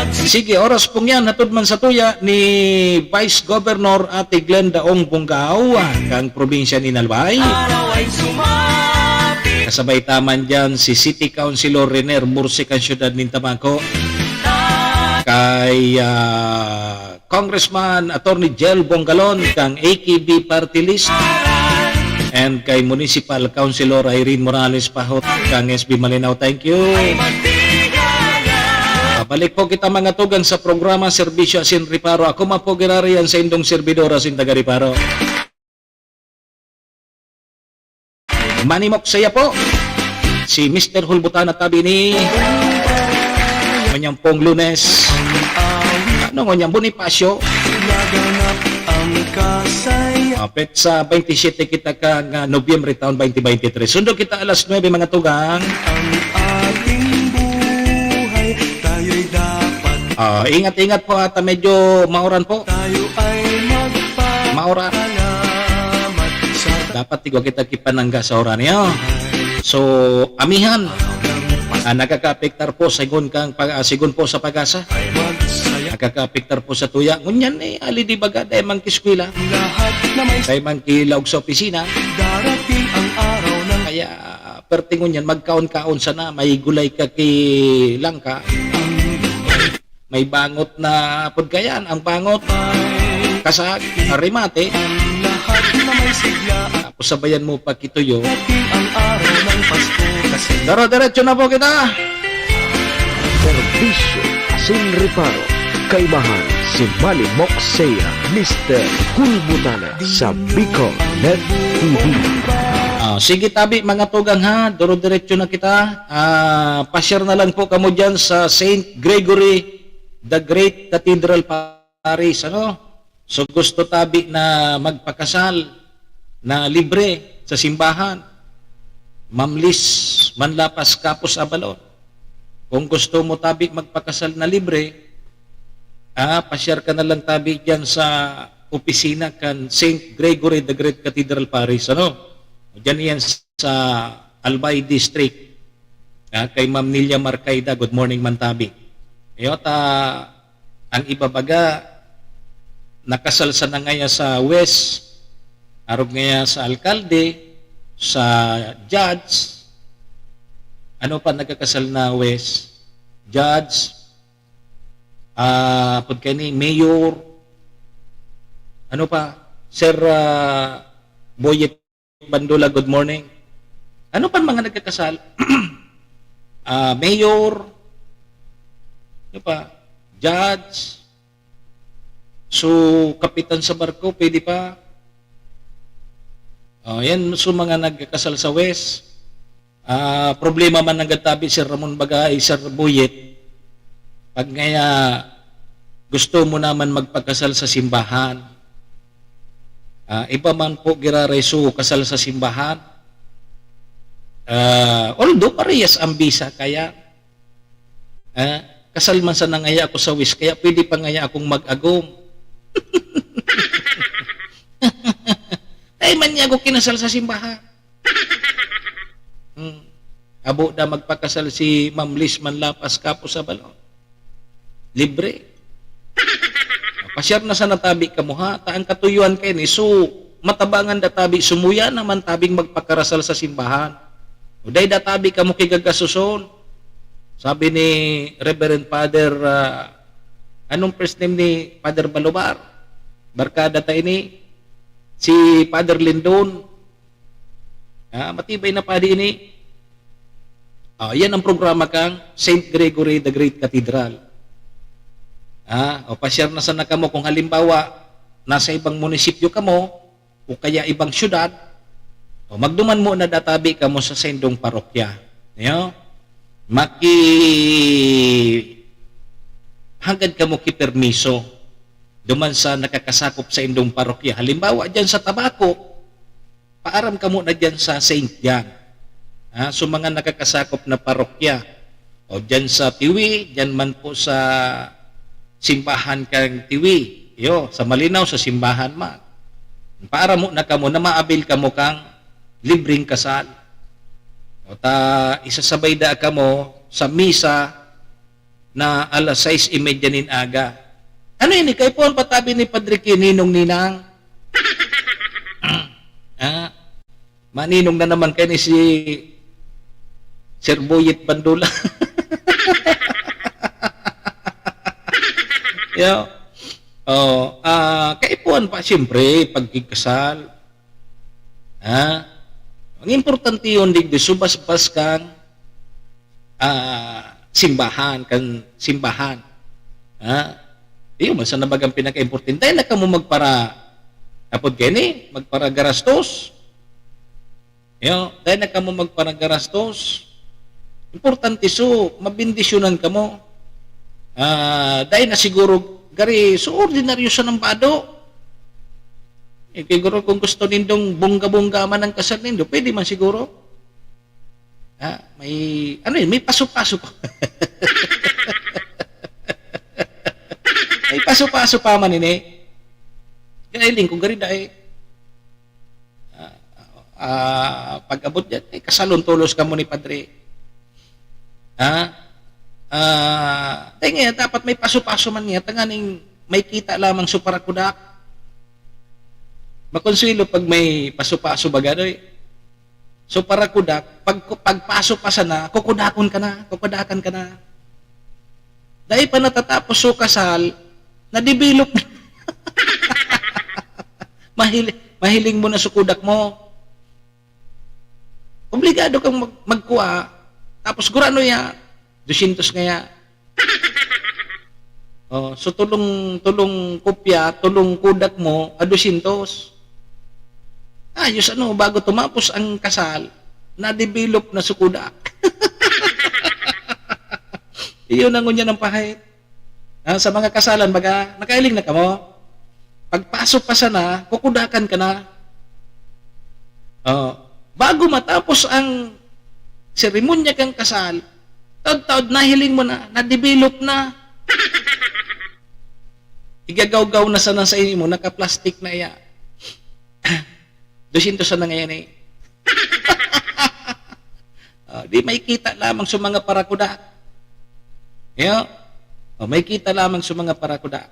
Sige, oras pong yan, hatod man sa tuya ni Vice Governor Ate Glenda Ong Bungao, kang probinsya ni Nalbay. Kasabay taman dyan si City Councilor Rener Mursi, kang siyudad ng Tamaco. Kay Congressman Attorney Jel Bongalon, kang AKB Party List. And kay Municipal Councilor Irene Morales Pahot, kang SB Malinaw. Thank you. Balik po kita mga tugang sa programa Serbisyo Asin Riparo. Ako man po girariyan sa indong servidora sin taga Riparo. Manimok saya po. Si Mr. Hulbutana tabi ni Manyang pong Lunes. Ano ngonyang Bonifacio? Apet sa 27 kita kang Nobyembre taon 2023. Sundo kita alas 9 mga tugang. Ingat-ingat po at medyo mauran po. Mauran. Dapat tigo kita kipanangga sa oran niyo. So, amihan. Nakaka-apektar po sigun po sa pag-asa. Nakaka-apektar po sa tuya. Ngunyan ali di baga dahil mang kiskwila. Dahil mang kilaog sa opisina. Kaya pertingon yan, magkaon-kaon sana. May gulay ka kilangka. May bangot na pagkayan. Ang bangot, kasag, arimate. Tapos sabayan mo pa kituyo. Dara-diretso na po kita. Serbisyo Asin Reparo. Kaibahan si Manimok Saya, Mr. Hulbutana sa Bicol Net TV. Sige tabi mga tugang ha, duro-diretso na kita. Pa-share na lang po kamo dyan sa St. Gregory the Great Cathedral Paris. Ano? So gusto tabi na magpakasal na libre sa simbahan. Mamlis Manlapas Kapos Abalon. Kung gusto mo tabi magpakasal na libre, pa-share ka na lang tabi dyan sa opisina kan St. Gregory the Great Cathedral Paris. Ano? Diyan yan sa Albay District. Kay Ma'am Nilia Marcaida. Good morning, Mantabi. Ang ibabaga, nakasal sa na ngaya sa West, arog ngaya sa alkalde, sa judge, ano pa nagkakasal na West? Judge, pagkani, mayor, ano pa? Sir Boyet Bandula, good morning. Ano pa mga nagkakasal? Mayor, ano pa? Judge, so kapitan sa barko, pwede pa. Yan, so mga nagkakasal sa West. Problema man nagatabi Sir Ramon Bagay, Sir Boyet, pag ngaya gusto mo naman magpagkasal sa simbahan, iba man po girareso kasal sa simbahan, although parehas ang bisa, kaya kasal man sa nangaya ako sa West, kaya pwede pa ngaya akong mag-agom. Ay man niya ako kinasal sa simbahan. Abo na magpakasal si Ma'am Liz Manlapas Kapos Abalon. Libre. Pasyar na sa natabi ka mo ha. Taang katuyuan kayo ni. So, matabangan databi. Sumuya naman tabing magpakarasal sa simbahan. Uday databi ka mo kigagasuson. Sabi ni Reverend Father, anong first name ni Father Balobar? Barkada tayo ni si Father Lindon. Matibay na pa din ni. Yan ang programa kang St. Gregory the Great Cathedral. Pasyar na sana kamo kung halimbawa nasa ibang munisipyo kamo o kaya ibang syudad, magduman mo na databi kamo sa sendong parokya. Hangad kamo kipermiso duman sa nakakasakop sa indong parokya. Halimbawa dyan sa Tabaco, paaram kamo na dyan sa St. John. So mga nakakasakop na parokya. O dyan sa Tiwi, dyan man po sa simbahan kang Tiwi. Sa Malinaw, sa simbahan man. Paaram mo na kamo na maabil kamo kang libreng kasal. Isasabay da kamo sa misa na alas 6:30 nin aga. Ano yun? Kaya po ang patabi ni Padre Kininong Ninang. Maninong na naman kayo ni si Sir Boyet Bandula. Kaipuan pa siyempre pagkikasal. Ang importante yun, di subas-bas kang simbahan kan simbahan. Iyo man sa nabagang pinaka-importante dahil na ka mo magpara apod kini magpara garastos. Iyo, dahil na ka mo magpara garastos. Importante so mabindisyonan ka mo. Dahil na siguro gari so ordinaryo sa ng bado. Siguro kung gusto nindong bongga-bongga man ang kasal nindo, pwede man siguro. May ano yun, may paso-paso pa. May paso-paso pa man ini. Ganailing kung gari dahil pag-abot dyan, kasalon tulos ka mo ni Padre. Nga, dapat may paso-paso man niya, tanganing may kita lamang suparakudak. Makonsuelo pag may paso-paso bagadoy. Suparakudak, pagpaso pa sana, kukudakan ka na. Dahil pa natatapos so kasal, na-develop na. Mahiling mo na sukudak mo. Obligado kang magkuha. Tapos gurano ya, 200 ngaya. So tulong kopya, tulong kudak mo, 200. Ayos bago tumapos ang kasal, na-develop na sukudak. Iyon ang ngunya ng pahit. Sa mga kasalan, baga, nakailing na ka mo. Pagpasok pa sana, kukudakan ka na. Bago matapos ang seremonya kang kasal, taod-taod nahiling mo na, na-develop na. Igagaw-gaw na sana sa inyo mo, naka-plastic na iya. 200 sana ngayon eh. Di may kita lamang sa mga parakuda. May kita lamang sa mga parakuda.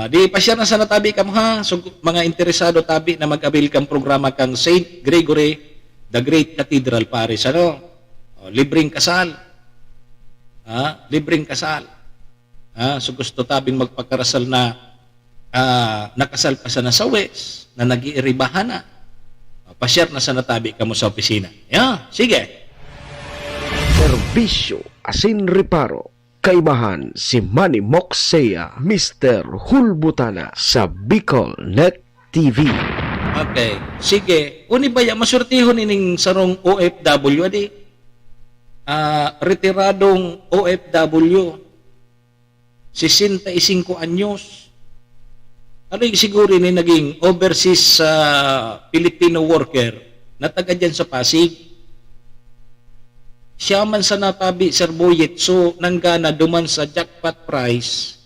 Di pasyar na sana tabi ka mo ha. So, mga interesado tabi na mag-avail kang programa kang St. Gregory the Great Cathedral Parish. Libreng kasal. Libreng kasal. So gusto tabing magpakarasal na nakasal pa sana sa West na nag-iiribahan na. Pasyar na sana tabi ka mo sa opisina. Sige. Serbisyo asin reparo. Kaibahan si Manny Moxea, Mr. Hulbutana sa Bicol Net TV. Okay. Sige. Uni ba masurtihon ining sarong OFW adi? Retiradong OFW. 65 anyos. Ano yung siguro ni naging overseas Filipino worker na taga dyan sa Pasig? Siya man sa natabi, Sir Boyet, so nanggana duman sa jackpot price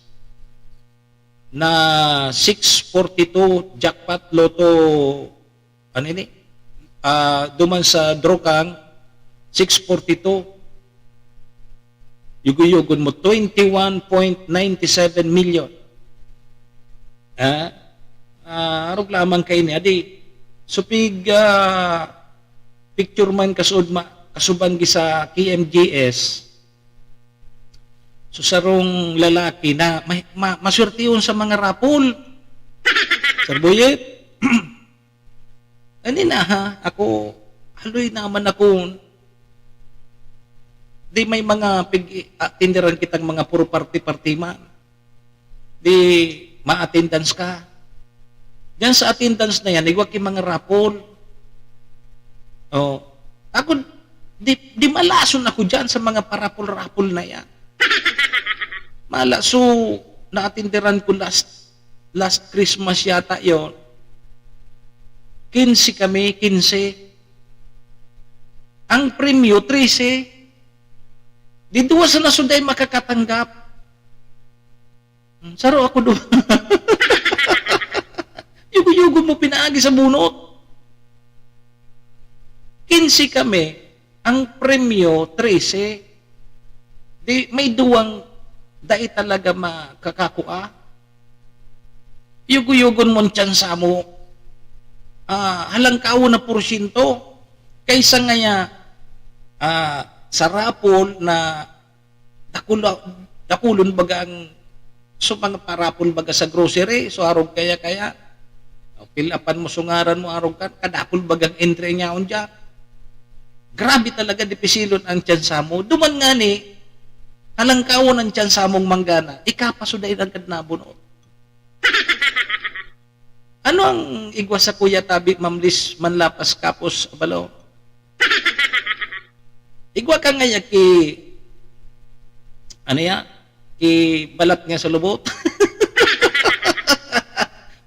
na 642 jackpot loto, ano ini? Duman sa Drokang, 642. Yugo-yugon mo, 21.97 million. Arog lamang kayo niya. Di, supig picture man kasuban sa KMGS. So sarong lalaki na masurtihon sa mga rapol. Sir Boyet, ani na ha, ako, haloy naman ako. Di may mga tindiran kitang mga puro party-party man. Di ma-attendance ka. Diyan sa attendance na yan, iwag yung mga rapol. Ako, di malason ako dyan sa mga parapol-rapol na yan. Malaso, na-attenderan ko last Christmas yata yon. 15 kami, 15. Ang premyo, 13. Di duwa sa nasunday makakatanggap. Saro ako doon. Yugo-yugo mo pinaagi sa bunot. 15 kami, ang premyo 13. Di may duwang dai talaga makakakua. Yugo-yugon mo tsansa mo. Halang kao na porsyento. Kaysa ngaya sa rapol na dakulon bagang so mga parapol baga sa grocery, so arog kaya pilapan mo sungaran mo arog kadakol bagang entry niya on dyan. Grabe talaga dipisilon ang tiyansa mo. Duman nga ni, halangkawon ang tiyansa mong manggana, ikapasuday ang kadnabunot. Ano ang igwa sa kuya tabi, mamlis, manlapas, kapos, abalo? Igwa ka nga ki, ano ya, ki balat nga sa lubot.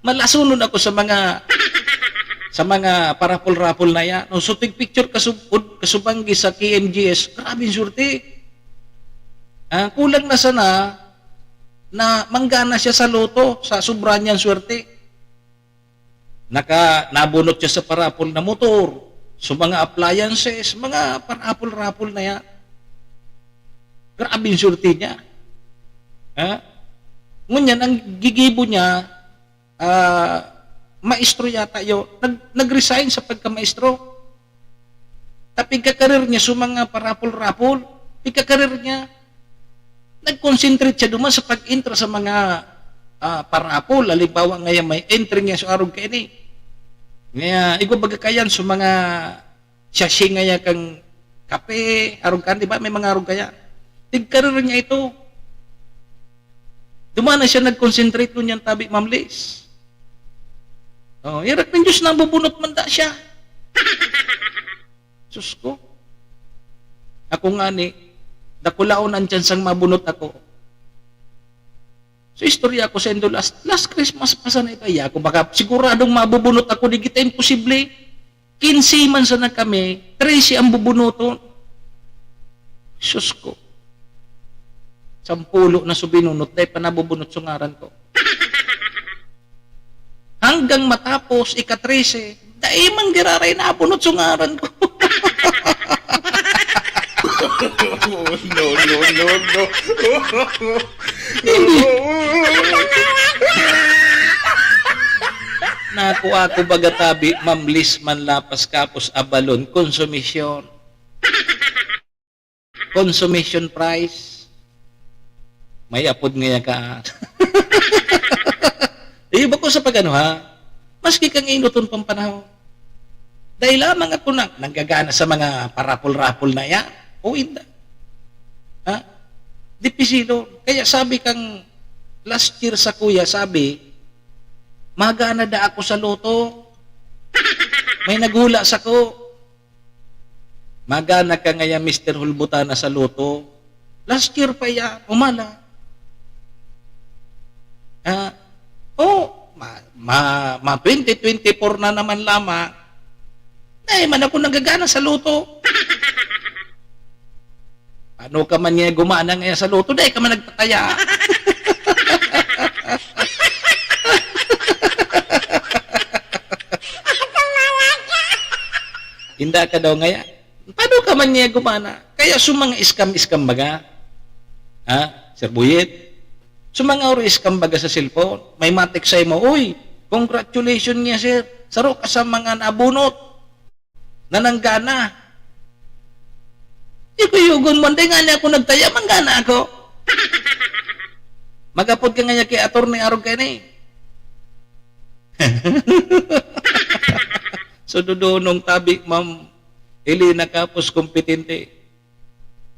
Malasunon ako sa mga parapol-rapol na yan. No, so, picture kasubanggi sa KMGS, grabing surti. Kulang na sana na manggana siya sa loto, sa sobra niyang swerte. Nabunot siya sa parapol na motor, sa mga appliances, mga parapol-rapol na yan. Grabing surti niya. Ngunyan, ang gigibo niya, maestro yata yun. Nag-resign sa pagka-maestro. Tapi kakarir niya sa mga parapol-rapol. Pagkakarir niya, nag-concentrate siya duman sa pag-intra sa mga parapol. Halimbawa ngayon may entry niya sa arog kayo ni. Ngayon, igwa bagakayan sa mga syashi ngayon kang kape, arog kan, di ba? May mga arog kaya. Tigkarir niya ito. Duman na siya nag-concentrate nun yan tabi, Ma'am Liz. Oh, irak ng Diyos na bubunot man da siya. Sus ko. Ako nga ni, dakulaon ang tiyansang mabunot ako. So, istorya ko sa endo last Christmas pa sana ito. Ako baka siguradong mabubunot ako, di kita imposible. 15 man sana kami, 13 ang bubunoton. Sus ko. 10 na subinunot, dahil pa nabubunot sungaran ko. Hanggang matapos, ika-13, dahil man giraray na abunot sungaran ko. No. Naku ako bagatabi, mamlis man lapas kapos abalon, konsumisyon. Consummation price. May apod nga ka. Iba ko sa pagano ha, maski kang inuton pang panahon. Dahil lamang ako nanggagana sa mga parapol-rapol na yan, o hindi. Ha? Dipisilo. Kaya sabi kang last year sa kuya, sabi, magana da ako sa loto. May naghula sa ko. Magana ka ngayon, Mr. Hulbutana sa loto. Last year pa ya, umala. Ma 2024 na naman lamang, dahil man ako nanggagana sa loto. Ano ka man niya gumana ngayon sa loto, dahil ka man nagtataya. Hinda ka daw ngayon. Paano ka man niya gumana? Kaya sumang iskam-iskam baga. Sir Buyet? Sumang iskam baga sa cellphone. May matik sa'yo mo, uy, congratulations niya sir. Saro ka sa mga nabunot. Nananggana. Ikuyugon mo, hindi nga niya ako nagtaya, manggana ako. Magapod ka nga niya kay Atty. Arog ka na eh. So, dudunong tabi, Ma'am Elena Capos, kompetente.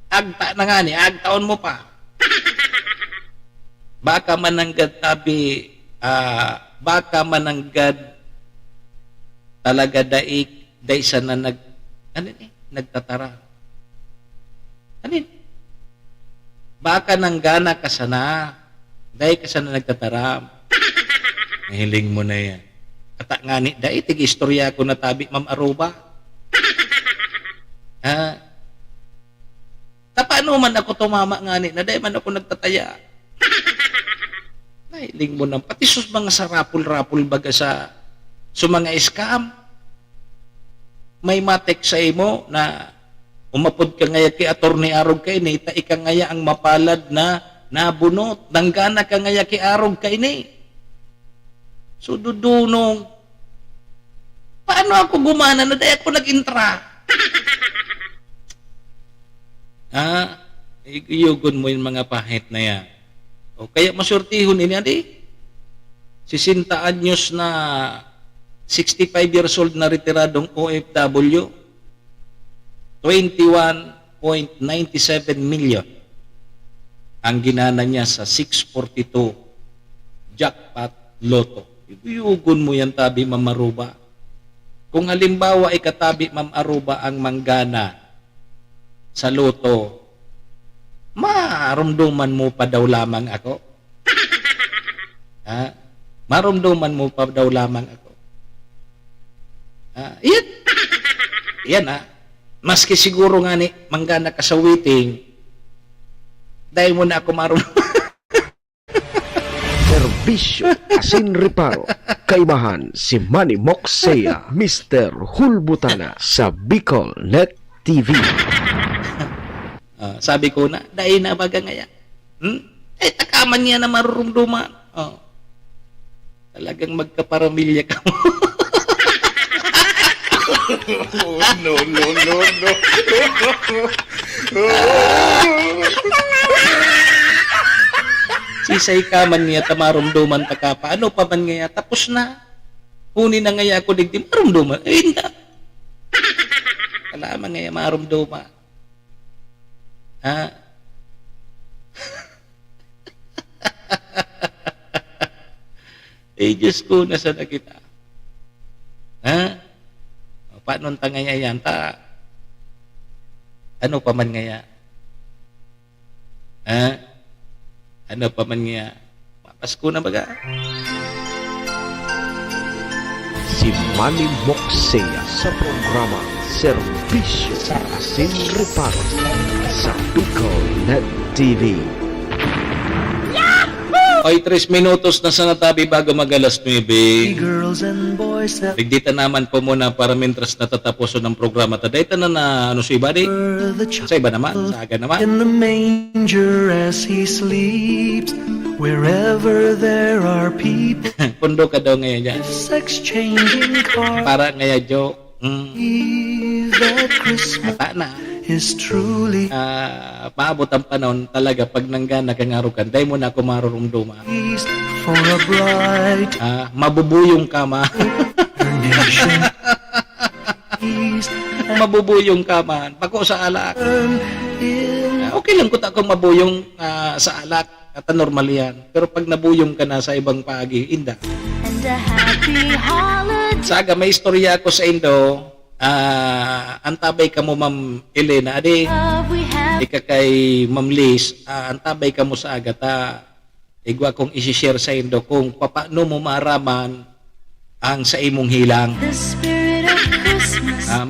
Agta na nga ni, agtaon mo pa. Baka mananggad tabi, baka mananggad talaga daig sa na nagtatara. Baka nanggana ka sana, daig ka sana nagtatara. Mahiling mo na yan. Kata nga ni, daig tig-istorya ko na tabi, Ma'am Aruba. Paano man ako tumama nga ni, na daig man ako nagtataya. Nahiling mo nang pati sus mga sarapul-rapul baga sa mga scam. May matek sa imo na umapod ka ngaya kay Atty. Arog kay ni, ta ika ngaya ang mapalad na nabunot, nanggana ka ngaya kay Arog kay ni. So dudunong, paano ako gumana na dahil ako nag-intra? Iyugon mo yung mga pahit na yan. O kaya masurtihon ini adi. 60 anyos na 65 years old na retiradong OFW. 21.97 million ang ginana niya sa 642 jackpot loto. Ibiyugon mo yan, tabi, Ma'am Aruba. Kung halimbawa ay katabi, Ma'am Aruba, ang manggana sa loto, marumduman mo pa daw lamang ako. Ha? Marumduman mo pa daw lamang ako. Yan. Yan, ha? Maski siguro nga ni manggana ka sa waiting, dahil mo na ako Serbisyo asin reparo. Kaibahan si Manny Moxea, Mr. Hulbutana sa Bicol Net TV. Sabi ko na, dahil na baga ngaya. Takaman niya na marurumduman. Talagang magkaparamilya ka mo. No. Sisay ka man niya, tamarumduman ta ka pa. Ano pa man ngaya, tapos na. Huni na ngaya ako digdi, marumduman. Hindi. Kalaman ngaya, marumduman. Ha? Diyos ko, nasa na kita. Ha? Paano ta ngaya yan? Ano pa man ngaya? Ha? Ano pa man ngaya? Pasko na baga? Si Manny Moxea sa programa Serbisyo asin reparo sa Bicol Net TV. Ay, 3 minutos na sa natabi bago mag-alas 9. Bigdita naman po muna para mintras natatapos ng programa. Tadayta na ano si Ibadi? Sa iba naman, sa aga naman. In the manger as he sleeps, wherever there are people, Pundo ka daw ngayon dyan. sex changing cars, Para ngayon, Joe. that Christmas Mata na. is truly Paabot ang panahon talaga pag nanggana kang arukan. Dahil mo na ako marurumduma. for a bright Mabubuyong ka ma. nation. Mabubuyong ka man. Pako sa alak. Okay lang kung ako mabuyong sa alak. At normal yan. Pero pag nabuyong ka na sa ibang paagi, inda. Saga, may istorya ako sa Indo. Antabay ka mo, Ma'am Elena. Adi, ika kay Ma'am Liz. Antabay ka mo sa agata. Igwa kong isi-share sa Indo kung paano mo maaraman ang sa imong hilang.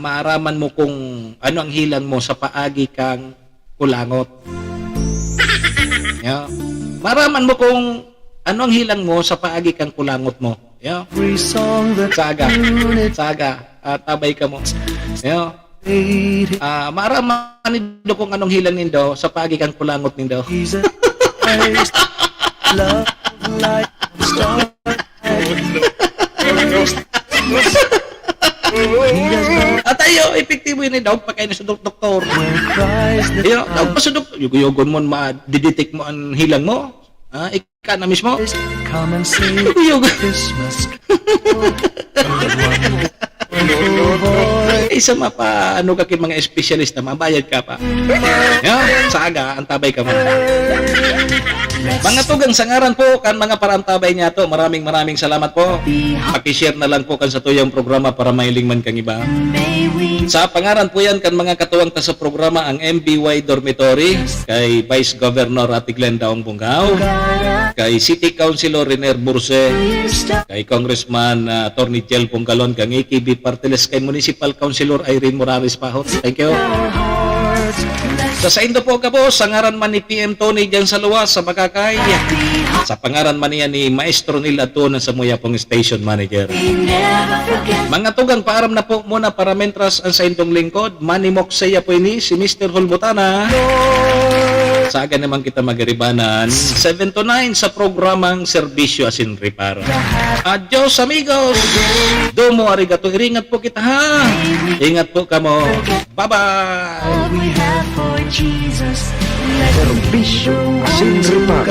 Maaraman mo kung ano ang hilang mo sa paagi kang kulangot. Yeah. Maaraman mo kung ano ang hilang mo sa paagi kang kulangot mo. Yeah. Saga, tabay ka mo. Yeah. Maaraman nindo kung anong hilang nindo sa paagi kang kulangot nindo. At tayo, epektibo yun daw pagkain na sa doktor. Daw pa sa doktor, yugoyogon mo, ma-detect mo ang hilang mo. Ika na mismo. Yugoyogon. Isa ano ka kin mga espesyalista, mabayad ka pa. Saga, antabay ka mo. Mga tugang sangaran po kan mga parantabay niya to. Maraming salamat po. Paki-share na lang po kan sa tuyang programa para mailing man kang iba. Sa pangaran po yan kan mga katuwang ta sa programa ang MBY Dormitory, kay Vice Governor Ate Glen Daong Bungaw, kay City Councilor Riner Burse, kay Congressman Attorney Jel Pongkalon, kang AKB Parteles, kay Municipal Councilor Irene Morales Pahot. Thank you. Sa Indo po ka po, sa ngaran man ni PM Tony dyan sa luwas, sa Bakakay. Sa pangaran man niya ni Maestro Nil Atunan sa Muyapong Station Manager. Mga tugang, paaram na po muna para mentras ang sa Indong lingkod. Manny Moxea po ini, si Mr. Hulbutana. Sa aga naman kita magaribanan, 7 to 9 sa programang Serbisyo asin Reparo. Adios amigos! Domo arigato, iringat po kita ha! Ingat po kamo. Bye-bye! Serbisyo asin reparo.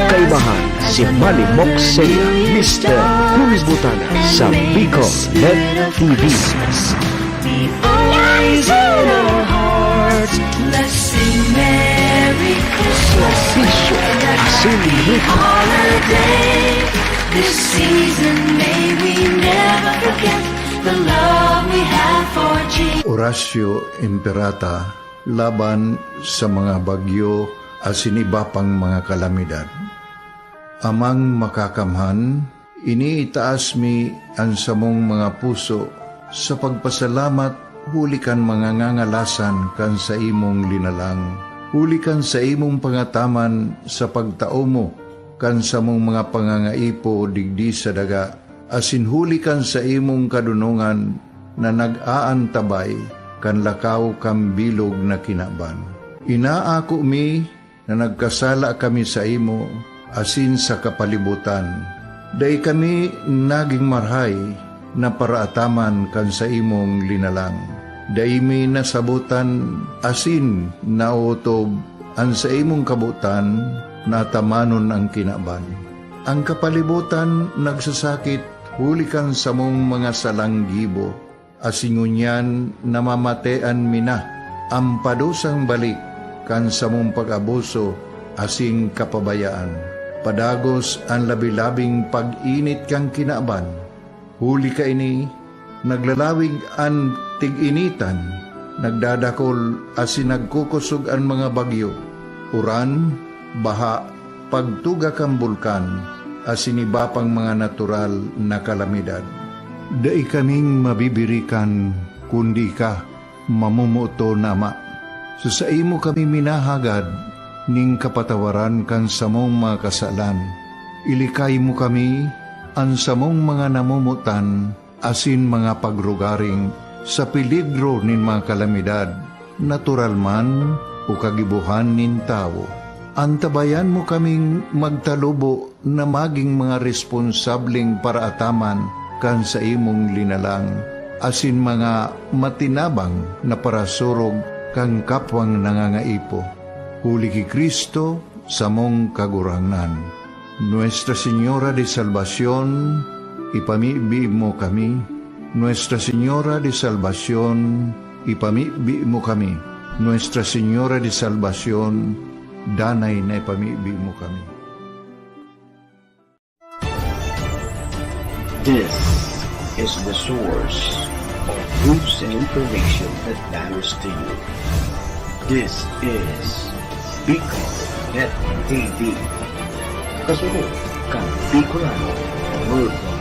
Kaibahan si Manny Moxea, Mr. Hulbutana sa Bicol Net TV. Always in our hearts. words. Let's sing Merry Christmas Serbisyo and a Asin happy Reparo. holiday. This season may we never forget the love we have for Jesus. Horacio Imperata laban sa mga bagyo asin iba pang mga kalamidad. Amang makakamhan, iniitaas mi ang samong mga puso sa pagpasalamat huli kan mga ngangalasan kan sa imong linalang. Huli kan sa imong pangataman sa pagtao mo kan sa mong mga pangangaipo digdi sa daga. Asin huli kan sa imong kadunungan na nag-aantabay kan lakaw kam bilog na kinaban. Inaako mi na nagkasala kami sa imo asin sa kapalibutan. Day kami naging marhay na paraataman kan sa imong linalang. Day mi nasabutan asin nautob ang sa imong kabutan na tamanon ang kinaban. Ang kapalibutan nagsasakit hulikan sa mong mga salanggibo. Asingunyan namamatean mina ang padusang balik kan sa mong pag-abuso asing kapabayaan. Padagos ang labi-labing pag-init kang kinaban. Huli ka ini, naglalawig ang tig-initan, nagdadakol asin nagkukusog ang mga bagyo. Uran, baha, pagtuga kang bulkan, asin iba pang mga natural na kalamidad. Dai kaming mabibirikan, kundi ka, mamumuto nama. So sa imo kami minahagad, ning kapatawaran kan samong mga kasalan. Ilikay mo kami, ang samong mga namumutan, asin mga pagrugaring, sa peligro nin mga kalamidad, natural man o kagibuhan nin tao. Antabayan mo kaming magtalubo na maging mga responsabling paraataman kan sa imong linalang, asin mga matinabang na parasurog kang kapwang nangangaipo. Huli ki Kristo sa mong kagurangan. Nuestra Señora de Salvación, ipamibi mo kami. Nuestra Señora de Salvación, ipamibi mo kami. Nuestra Señora de Salvación, danay na ipamibi mo kami. This is the source of news and information that matters to you. This is Bicol Net TV. Kasunod kang Bicolano World